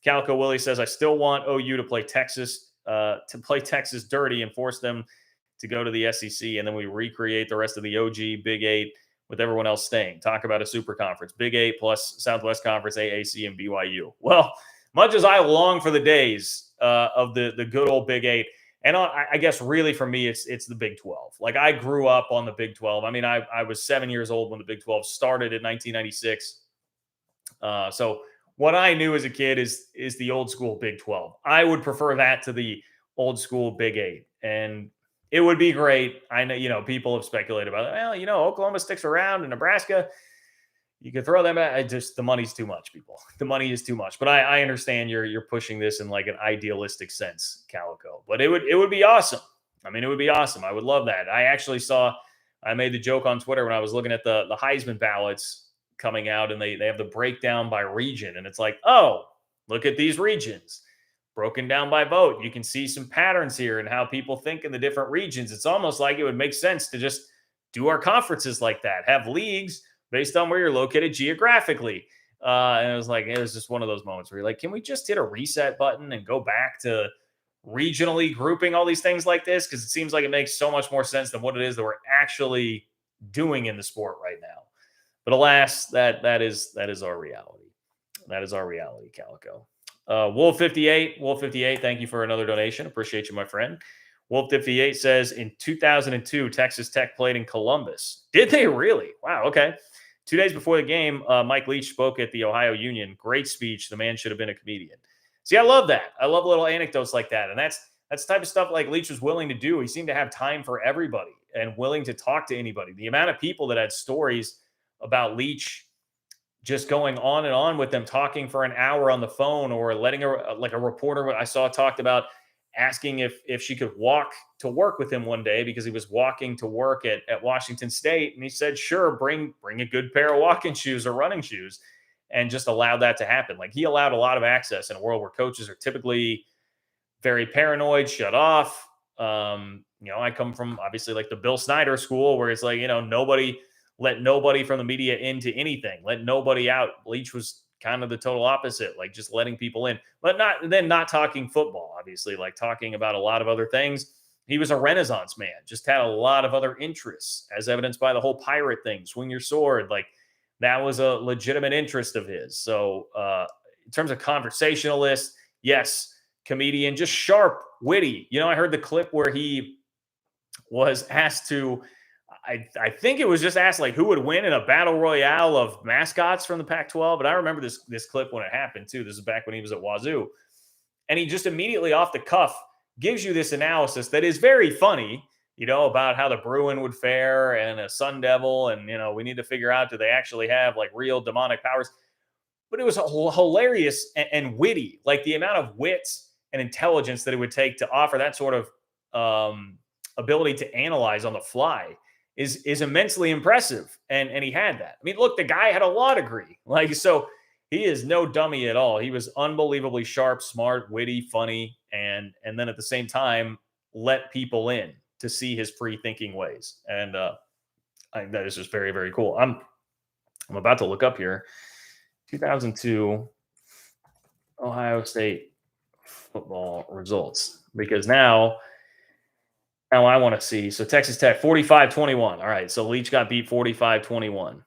Calico Willie says, I still want OU to play Texas dirty and force them to go to the SEC, and then we recreate the rest of the OG Big 8 with everyone else staying. Talk about a super conference. Big 8 plus Southwest Conference, AAC, and BYU. Well, much as I long for the days of the good old Big 8, and I guess really for me, it's the Big 12. Like I grew up on the Big 12. I mean, I was 7 years old when the Big 12 started in 1996. So what I knew as a kid is the old school Big 12. I would prefer that to the old school Big 8. And it would be great. I know, people have speculated about it. Well, Oklahoma sticks around and Nebraska, you could throw them at the money's too much, people. The money is too much. But I understand you're pushing this in like an idealistic sense, Calico. But it would be awesome. I mean, it would be awesome. I would love that. I made the joke on Twitter when I was looking at the Heisman ballots coming out, and they have the breakdown by region. And it's like, oh, look at these regions broken down by vote. You can see some patterns here and how people think in the different regions. It's almost like it would make sense to just do our conferences like that, have leagues based on where you're located geographically. And it was just one of those moments where you're like, can we just hit a reset button and go back to regionally grouping all these things like this? Because it seems like it makes so much more sense than what it is that we're actually doing in the sport right now. But alas, that is our reality. That is our reality, Calico. Wolf58, thank you for another donation. Appreciate you, my friend. Wolf58 says, in 2002, Texas Tech played in Columbus. Did they really? Wow, okay. 2 days before the game, Mike Leach spoke at the Ohio Union. Great speech. The man should have been a comedian. See, I love that. I love little anecdotes like that. And that's the type of stuff like Leach was willing to do. He seemed to have time for everybody and willing to talk to anybody. The amount of people that had stories about Leach just going on and on with them, talking for an hour on the phone, or letting a reporter I saw talked about asking if she could walk to work with him one day because he was walking to work at Washington State. And he said, sure, bring a good pair of walking shoes or running shoes. and just allowed that to happen. Like, he allowed a lot of access in a world where coaches are typically very paranoid, shut off. I come from obviously like the Bill Snyder school where it's like, let nobody from the media into anything, let nobody out. Leach was kind of the total opposite, like just letting people in, but not talking football, obviously, like talking about a lot of other things. He was a Renaissance man, just had a lot of other interests, as evidenced by the whole pirate thing, swing your sword. Like, that was a legitimate interest of his. So, in terms of conversationalist, yes, comedian, just sharp, witty. I heard the clip where he was asked to, I think it was just asked like who would win in a battle royale of mascots from the Pac-12. But I remember this clip when it happened too. This is back when he was at Wazoo, and he just immediately off the cuff gives you this analysis that is very funny. About how the Bruin would fare and a Sun Devil, and we need to figure out, do they actually have like real demonic powers? But it was hilarious and witty, like the amount of wits and intelligence that it would take to offer that sort of ability to analyze on the fly is immensely impressive. And he had that. I mean, look, the guy had a law degree. Like, so he is no dummy at all. He was unbelievably sharp, smart, witty, funny, and then at the same time let people in to see his free thinking ways. And I think that is just very, very cool. I'm about to look up here 2002 Ohio State football results, because now I want to see. So Texas Tech 45-21. All right, so Leach got beat 45-21.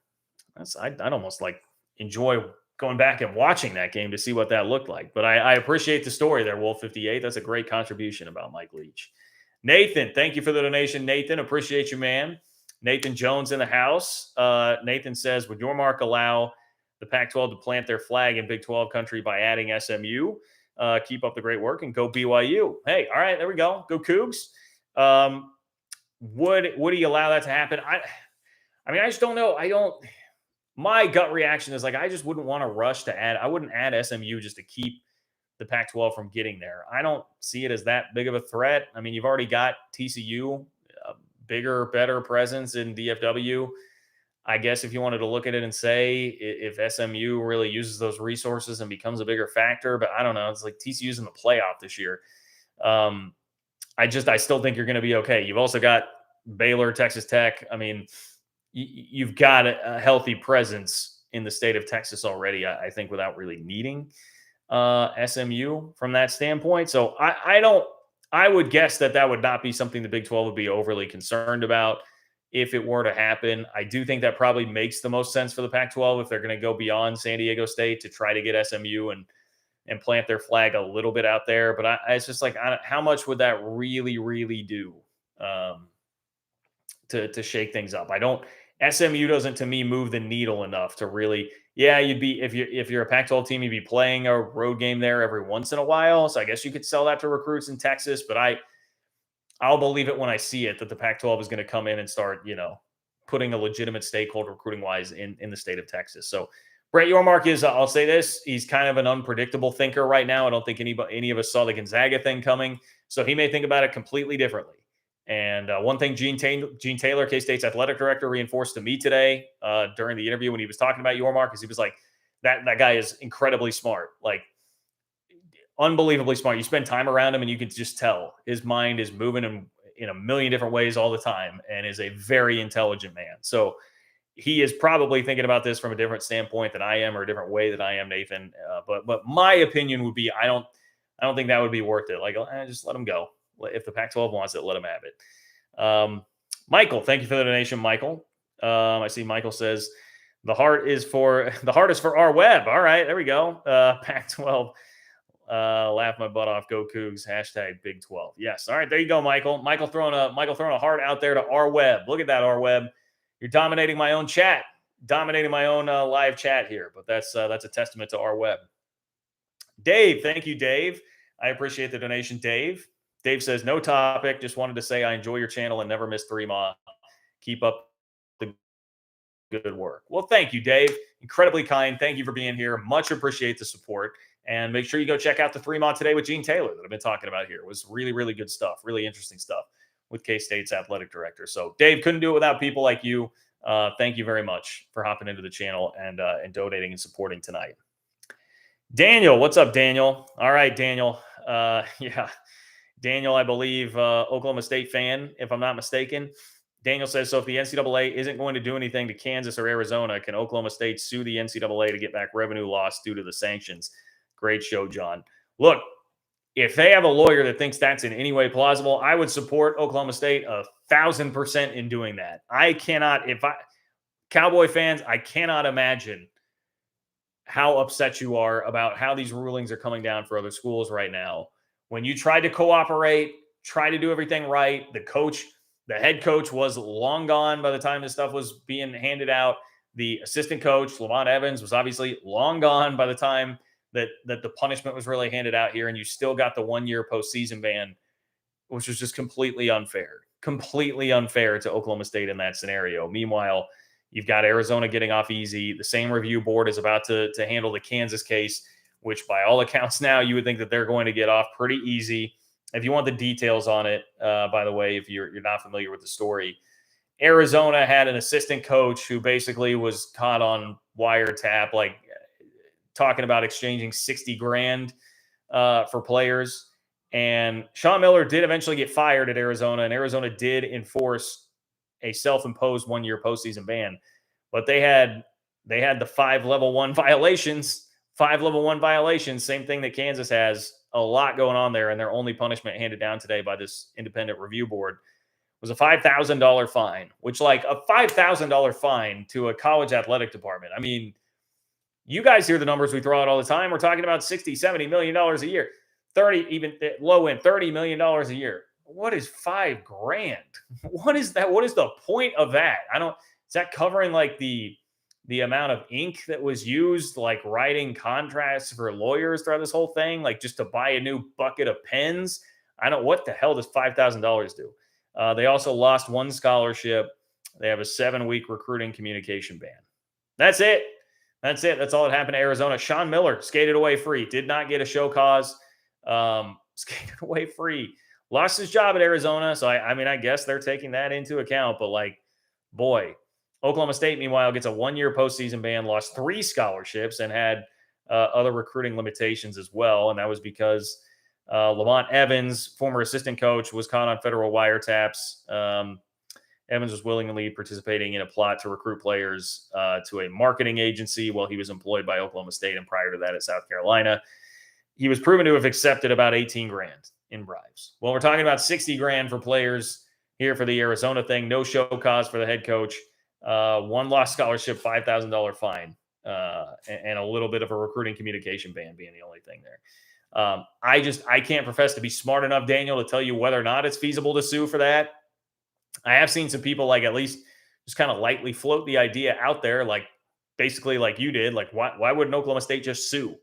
I'd almost like enjoy going back and watching that game to see what that looked like. But I appreciate the story there, Wolf 58. That's a great contribution about Mike Leach. Nathan, thank you for the donation. Nathan, appreciate you, man. Nathan Jones in the house. Nathan says, would your mark allow the Pac-12 to plant their flag in Big 12 country by adding SMU? Keep up the great work and go BYU. Hey, all right, there we go. Go Cougs. Would he allow that to happen? I mean, I just don't know. My gut reaction is like, I just wouldn't want to rush to add. I wouldn't add SMU just to keep the Pac-12 from getting there. I don't see it as that big of a threat. I mean, you've already got TCU, a bigger, better presence in DFW. I guess if you wanted to look at it and say if SMU really uses those resources and becomes a bigger factor, but I don't know. It's like TCU's in the playoff this year. I still think you're going to be okay. You've also got Baylor, Texas Tech. I mean, you've got a healthy presence in the state of Texas already, I think, without really needing SMU from that standpoint. So I would guess that would not be something the Big 12 would be overly concerned about if it were to happen. I do think that probably makes the most sense for the Pac-12 if they're going to go beyond San Diego State to try to get SMU and plant their flag a little bit out there. But it's just like, how much would that really, really do to shake things up? SMU doesn't, to me, move the needle enough to really, you'd be, if you're a Pac-12 team, you'd be playing a road game there every once in a while. So I guess you could sell that to recruits in Texas, but I'll believe it when I see it that the Pac-12 is going to come in and start, putting a legitimate stakeholder recruiting wise in the state of Texas. So Brett Yormark is, I'll say this, he's kind of an unpredictable thinker right now. I don't think any of us saw the Gonzaga thing coming. So he may think about it completely differently. And one thing Gene Taylor, K-State's athletic director, reinforced to me today during the interview when he was talking about Yormark, is he was like, that guy is incredibly smart, like unbelievably smart. You spend time around him and you can just tell his mind is moving in a million different ways all the time and is a very intelligent man. So he is probably thinking about this from a different standpoint than I am, or a different way than I am, Nathan. But my opinion would be, I don't think that would be worth it. Like, just let him go. If the Pac-12 wants it, let them have it. Michael, thank you for the donation, Michael. I see Michael says the heart is for our web. All right, there we go. Pac-12, laugh my butt off. Go Cougs. # Big 12. Yes. All right, there you go, Michael. Michael throwing a heart out there to our web. Look at that, our web. You're dominating my own chat, dominating my own live chat here. But that's a testament to our web. Dave, thank you, Dave. I appreciate the donation, Dave. Dave says, no topic. Just wanted to say I enjoy your channel and never miss 3 Ma. Keep up the good work. Well, thank you, Dave. Incredibly kind. Thank you for being here. Much appreciate the support. And make sure you go check out the 3 Ma Today with Gene Taylor that I've been talking about here. It was really, really good stuff. Really interesting stuff with K-State's athletic director. So, Dave, couldn't do it without people like you. Thank you very much for hopping into the channel and donating and supporting tonight. Daniel, what's up, Daniel? All right, Daniel. Yeah, Daniel, I believe Oklahoma State fan, if I'm not mistaken. Daniel says, so if the NCAA isn't going to do anything to Kansas or Arizona, can Oklahoma State sue the NCAA to get back revenue lost due to the sanctions? Great show, John. Look, if they have a lawyer that thinks that's in any way plausible, I would support Oklahoma State 1,000% in doing that. Cowboy fans, I cannot imagine how upset you are about how these rulings are coming down for other schools right now. When you tried to cooperate, try to do everything right, the head coach was long gone by the time this stuff was being handed out. The assistant coach, Lamont Evans, was obviously long gone by the time that the punishment was really handed out here, and you still got the 1-year postseason ban, which was just completely unfair to Oklahoma State in that scenario. Meanwhile, you've got Arizona getting off easy. The same review board is about to handle the Kansas case, which by all accounts now you would think that they're going to get off pretty easy. If you want the details on it, by the way, if you're not familiar with the story, Arizona had an assistant coach who basically was caught on wiretap, like talking about exchanging 60 grand for players. And Sean Miller did eventually get fired at Arizona, and Arizona did enforce a self-imposed 1-year postseason ban. But they had the 5 level 1 violations. 5 level 1 violations, same thing that Kansas has. A lot going on there, and their only punishment handed down today by this independent review board was a $5,000 fine, which, like, a $5,000 fine to a college athletic department. I mean, you guys hear the numbers we throw out all the time. We're talking about $60, $70 million a year, 30, even low end, $30 million a year. What is $5 grand? What is that? What is the point of that? Is that covering like the amount of ink that was used, like writing contracts for lawyers throughout this whole thing, like just to buy a new bucket of pens? What the hell does $5,000 do? They also lost 1 scholarship. They have a 7-week recruiting communication ban. That's it. That's all that happened to Arizona. Sean Miller skated away free. Did not get a show cause. Skated away free. Lost his job at Arizona. So, I guess they're taking that into account. But, like, boy, Oklahoma State, meanwhile, gets a 1-year postseason ban, lost 3 scholarships, and had other recruiting limitations as well. And that was because Lamont Evans, former assistant coach, was caught on federal wiretaps. Evans was willingly participating in a plot to recruit players to a marketing agency while he was employed by Oklahoma State, and prior to that at South Carolina. He was proven to have accepted about 18 grand in bribes. Well, we're talking about 60 grand for players here for the Arizona thing. No show cause for the head coach. 1 lost scholarship, $5,000 fine, and a little bit of a recruiting communication ban being the only thing there. I can't profess to be smart enough, Daniel, to tell you whether or not it's feasible to sue for that. I have seen some people, like, at least just kind of lightly float the idea out there, like basically like you did. Like, why wouldn't Oklahoma State just sue?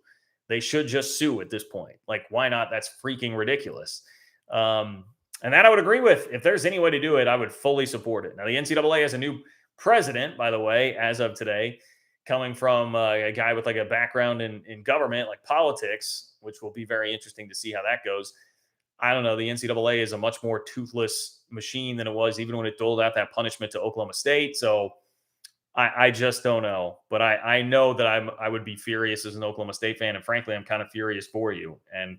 They should just sue at this point. Like, why not? That's freaking ridiculous. And that I would agree with. If there's any way to do it, I would fully support it. Now, the NCAA has a new president, by the way, as of today, coming from a guy with like a background in government, like politics, which will be very interesting to see how that goes. I don't know. The NCAA is a much more toothless machine than it was even when it doled out that punishment to Oklahoma State. So I just don't know. But I know that I would be furious as an Oklahoma State fan. And frankly, I'm kind of furious for you. And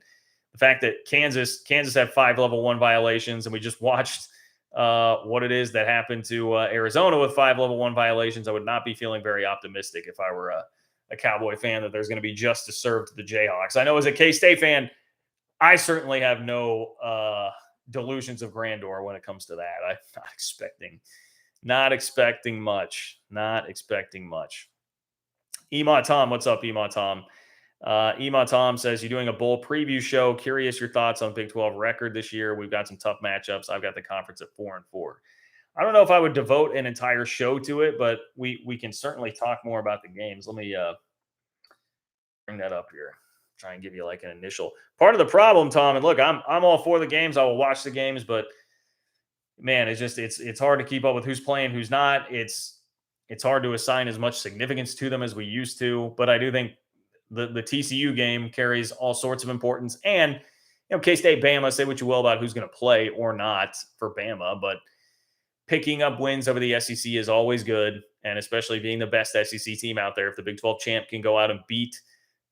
the fact that Kansas had 5 level 1 violations, and we just watched what it is that happened to Arizona with 5 level 1 violations, I would not be feeling very optimistic if I were a Cowboy fan that there's going to be justice served to the Jayhawks. I know as a K-State fan, I certainly have no delusions of grandeur when it comes to that. I'm not expecting much. Ema Tom, what's up, Ema Tom? Ema Tom says, you're doing a bowl preview show. Curious your thoughts on Big 12 record this year. We've got some tough matchups. I've got the conference at 4-4. I don't know if I would devote an entire show to it, but we can certainly talk more about the games. Let me bring that up here. Try and give you like an initial part of the problem, Tom. And look, I'm all for the games. I will watch the games, but man, it's hard to keep up with who's playing, who's not. It's hard to assign as much significance to them as we used to. But I do think the TCU game carries all sorts of importance. And K-State, Bama, say what you will about who's going to play or not for Bama, but picking up wins over the SEC is always good, and especially being the best SEC team out there. If the Big 12 champ can go out and beat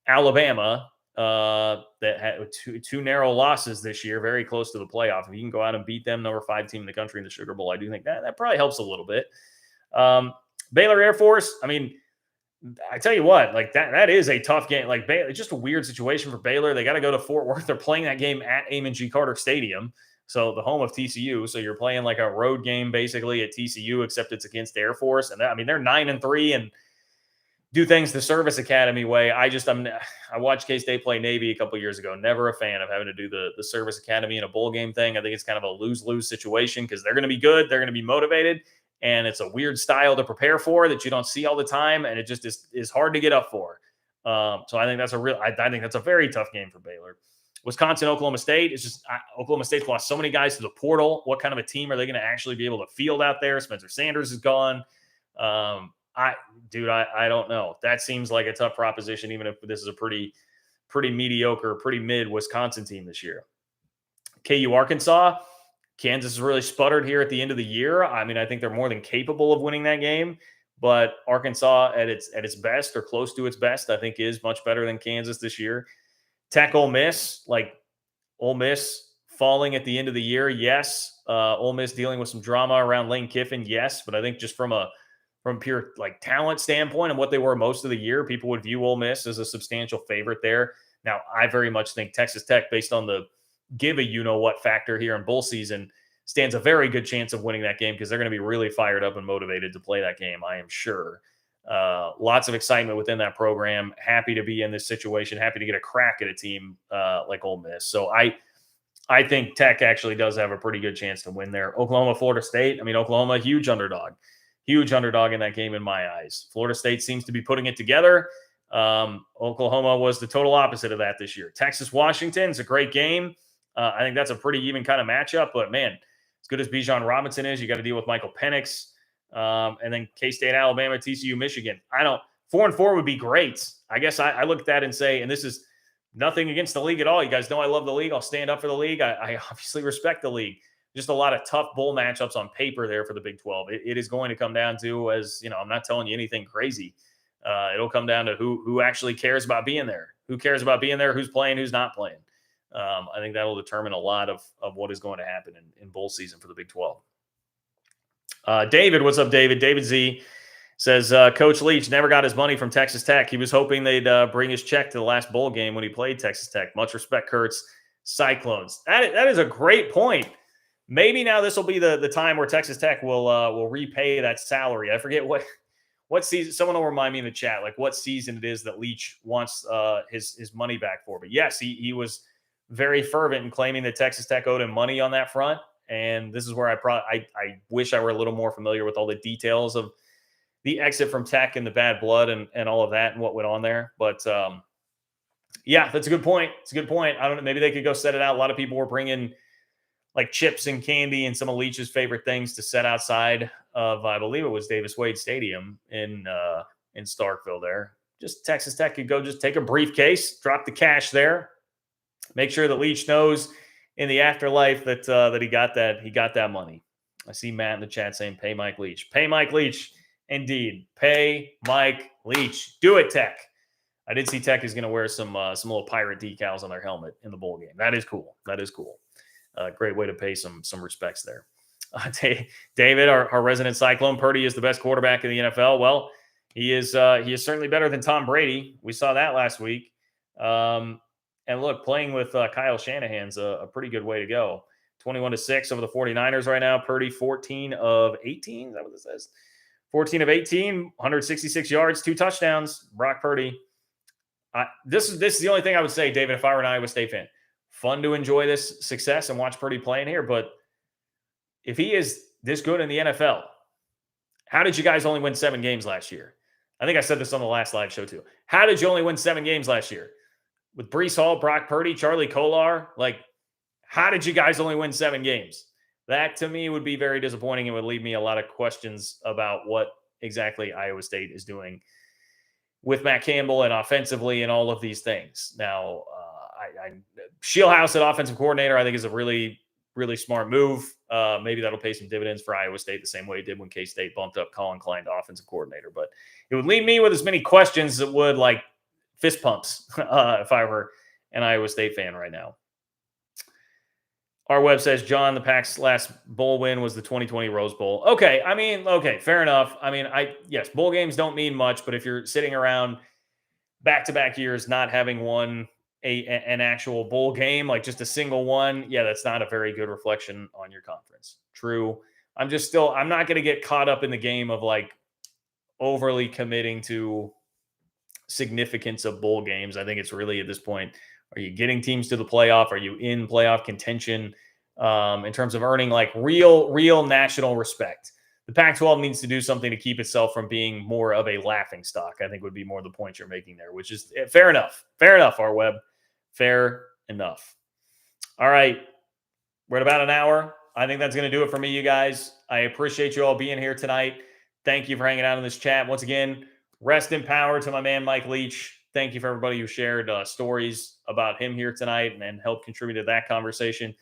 Alabama, that had two narrow losses this year, very close to the playoff. If you can go out and beat them, number 5 team in the country in the Sugar Bowl, I do think that probably helps a little bit. Baylor Air Force, I mean, I tell you what, like that is a tough game. Like Baylor, it's just a weird situation for Baylor. They got to go to Fort Worth. They're playing that game at Amon G. Carter Stadium, so the home of TCU. So you're playing like a road game basically at TCU, except it's against Air Force. And I mean, they're 9-3 and do things the Service Academy way. I watched K-State play Navy a couple years ago. Never a fan of having to do the Service Academy in a bowl game thing. I think it's kind of a lose-lose situation because they're going to be good. They're going to be motivated. And it's a weird style to prepare for that you don't see all the time, and it just is hard to get up for. So I think that's I think that's a very tough game for Baylor. Wisconsin, Oklahoma State. It's just Oklahoma State's lost so many guys to the portal. What kind of a team are they going to actually be able to field out there? Spencer Sanders is gone. I don't know. That seems like a tough proposition, even if this is a pretty mediocre, pretty mid Wisconsin team this year. KU, Arkansas. Kansas has really sputtered here at the end of the year. I mean, I think they're more than capable of winning that game, but Arkansas at its best or close to its best, I think is much better than Kansas this year. Tech, Ole Miss, like Ole Miss falling at the end of the year. Yes. Ole Miss dealing with some drama around Lane Kiffin. Yes. But I think just from pure like talent standpoint and what they were most of the year, people would view Ole Miss as a substantial favorite there. Now, I very much think Texas Tech, based on the give a you-know-what factor here in bowl season, stands a very good chance of winning that game because they're going to be really fired up and motivated to play that game, I am sure. Lots of excitement within that program. Happy to be in this situation. Happy to get a crack at a team like Ole Miss. So I think Tech actually does have a pretty good chance to win there. Oklahoma, Florida State. I mean, Oklahoma, huge underdog. Huge underdog in that game in my eyes. Florida State seems to be putting it together. Oklahoma was the total opposite of that this year. Texas, Washington is a great game. I think that's a pretty even kind of matchup, but man, as good as Bijan Robinson is, you got to deal with Michael Penix, and then K-State, Alabama, TCU, Michigan. 4-4 would be great. I guess I look at that and say, and this is nothing against the league at all. You guys know I love the league. I'll stand up for the league. I obviously respect the league. Just a lot of tough bowl matchups on paper there for the Big 12. It is going to come down to, as you know, I'm not telling you anything crazy. It'll come down to who actually cares about being there. Who cares about being there? Who's playing? Who's not playing? I think that'll determine a lot of what is going to happen in bowl season for the Big 12. David, what's up, David? David Z says, Coach Leach never got his money from Texas Tech. He was hoping they'd bring his check to the last bowl game when he played Texas Tech. Much respect, Kurtz. Cyclones. That is a great point. Maybe now this will be the time where Texas Tech will repay that salary. I forget what season. Someone will remind me in the chat, like what season it is that Leach wants his money back for. But yes, he was very fervent in claiming that Texas Tech owed him money on that front. And this is where I wish I were a little more familiar with all the details of the exit from Tech and the bad blood and all of that and what went on there. But yeah, that's a good point. It's a good point. I don't know. Maybe they could go set it out. A lot of people were bringing like chips and candy and some of Leach's favorite things to set outside of, I believe it was Davis Wade Stadium in Starkville there. Just Texas Tech could go just take a briefcase, drop the cash there, make sure that Leach knows in the afterlife that he got that money. I see Matt in the chat saying, pay Mike Leach. Pay Mike Leach. Indeed. Pay Mike Leach. Do it, Tech. I did see Tech is going to wear some little pirate decals on their helmet in the bowl game. That is cool. That is cool. Great way to pay some respects there. David, our resident Cyclone, Purdy is the best quarterback in the NFL. Well, he is certainly better than Tom Brady. We saw that last week. And look, playing with Kyle Shanahan's a pretty good way to go. 21-6 over the 49ers right now. Purdy 14 of 18. Is that what this says? 14 of 18, 166 yards, 2 touchdowns. Brock Purdy. This is the only thing I would say, David, if I were an Iowa State fan. Fun to enjoy this success and watch Purdy playing here, but if he is this good in the NFL, how did you guys only win 7 games last year? I think I said this on the last live show too. How did you only win 7 games last year? With Breece Hall, Brock Purdy, Charlie Kolar, like, how did you guys only win 7 games? That, to me, would be very disappointing and would leave me a lot of questions about what exactly Iowa State is doing with Matt Campbell and offensively and all of these things. Now, Shieldhouse at offensive coordinator, I think, is a really really smart move. Maybe that'll pay some dividends for Iowa State the same way it did when K-State bumped up Colin Klein to offensive coordinator. But it would leave me with as many questions as it would like fist pumps if I were an Iowa State fan right now. Our web says, John, the Pac's last bowl win was the 2020 Rose Bowl. Okay, I mean, okay, fair enough. I mean, yes, bowl games don't mean much, but if you're sitting around back-to-back years not having won an actual bowl game, like just a single one, yeah, that's not a very good reflection on your conference. True. I'm not going to get caught up in the game of like overly committing to significance of bowl games. I think it's really at this point, are you getting teams to the playoff? Are you in playoff contention in terms of earning like real national respect? The Pac-12 needs to do something to keep itself from being more of a laughing stock, I think would be more the point you're making there, which is fair enough. Fair enough, our web. Fair enough. All right. We're at about an hour. I think that's going to do it for me, you guys. I appreciate you all being here tonight. Thank you for hanging out in this chat. Once again, rest in power to my man, Mike Leach. Thank you for everybody who shared stories about him here tonight and helped contribute to that conversation.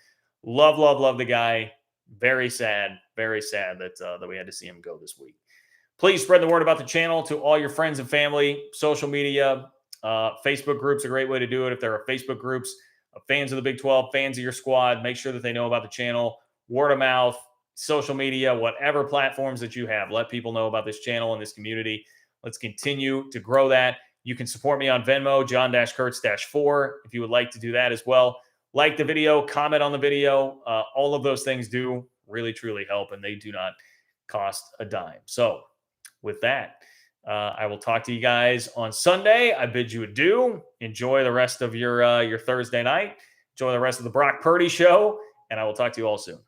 Love the guy. Very sad that we had to see him go this week. Please spread the word about the channel to all your friends and family, social media, Facebook groups, a great way to do it. If there are Facebook groups of fans of the Big 12, fans of your squad, make sure that they know about the channel, word of mouth, social media, whatever platforms that you have. Let people know about this channel and this community. Let's continue to grow that. You can support me on Venmo, John-Kurtz-4, if you would like to do that as well. Like the video, comment on the video. All of those things do really, truly help, and they do not cost a dime. So with that, I will talk to you guys on Sunday. I bid you adieu. Enjoy the rest of your Thursday night. Enjoy the rest of the Brock Purdy show, and I will talk to you all soon.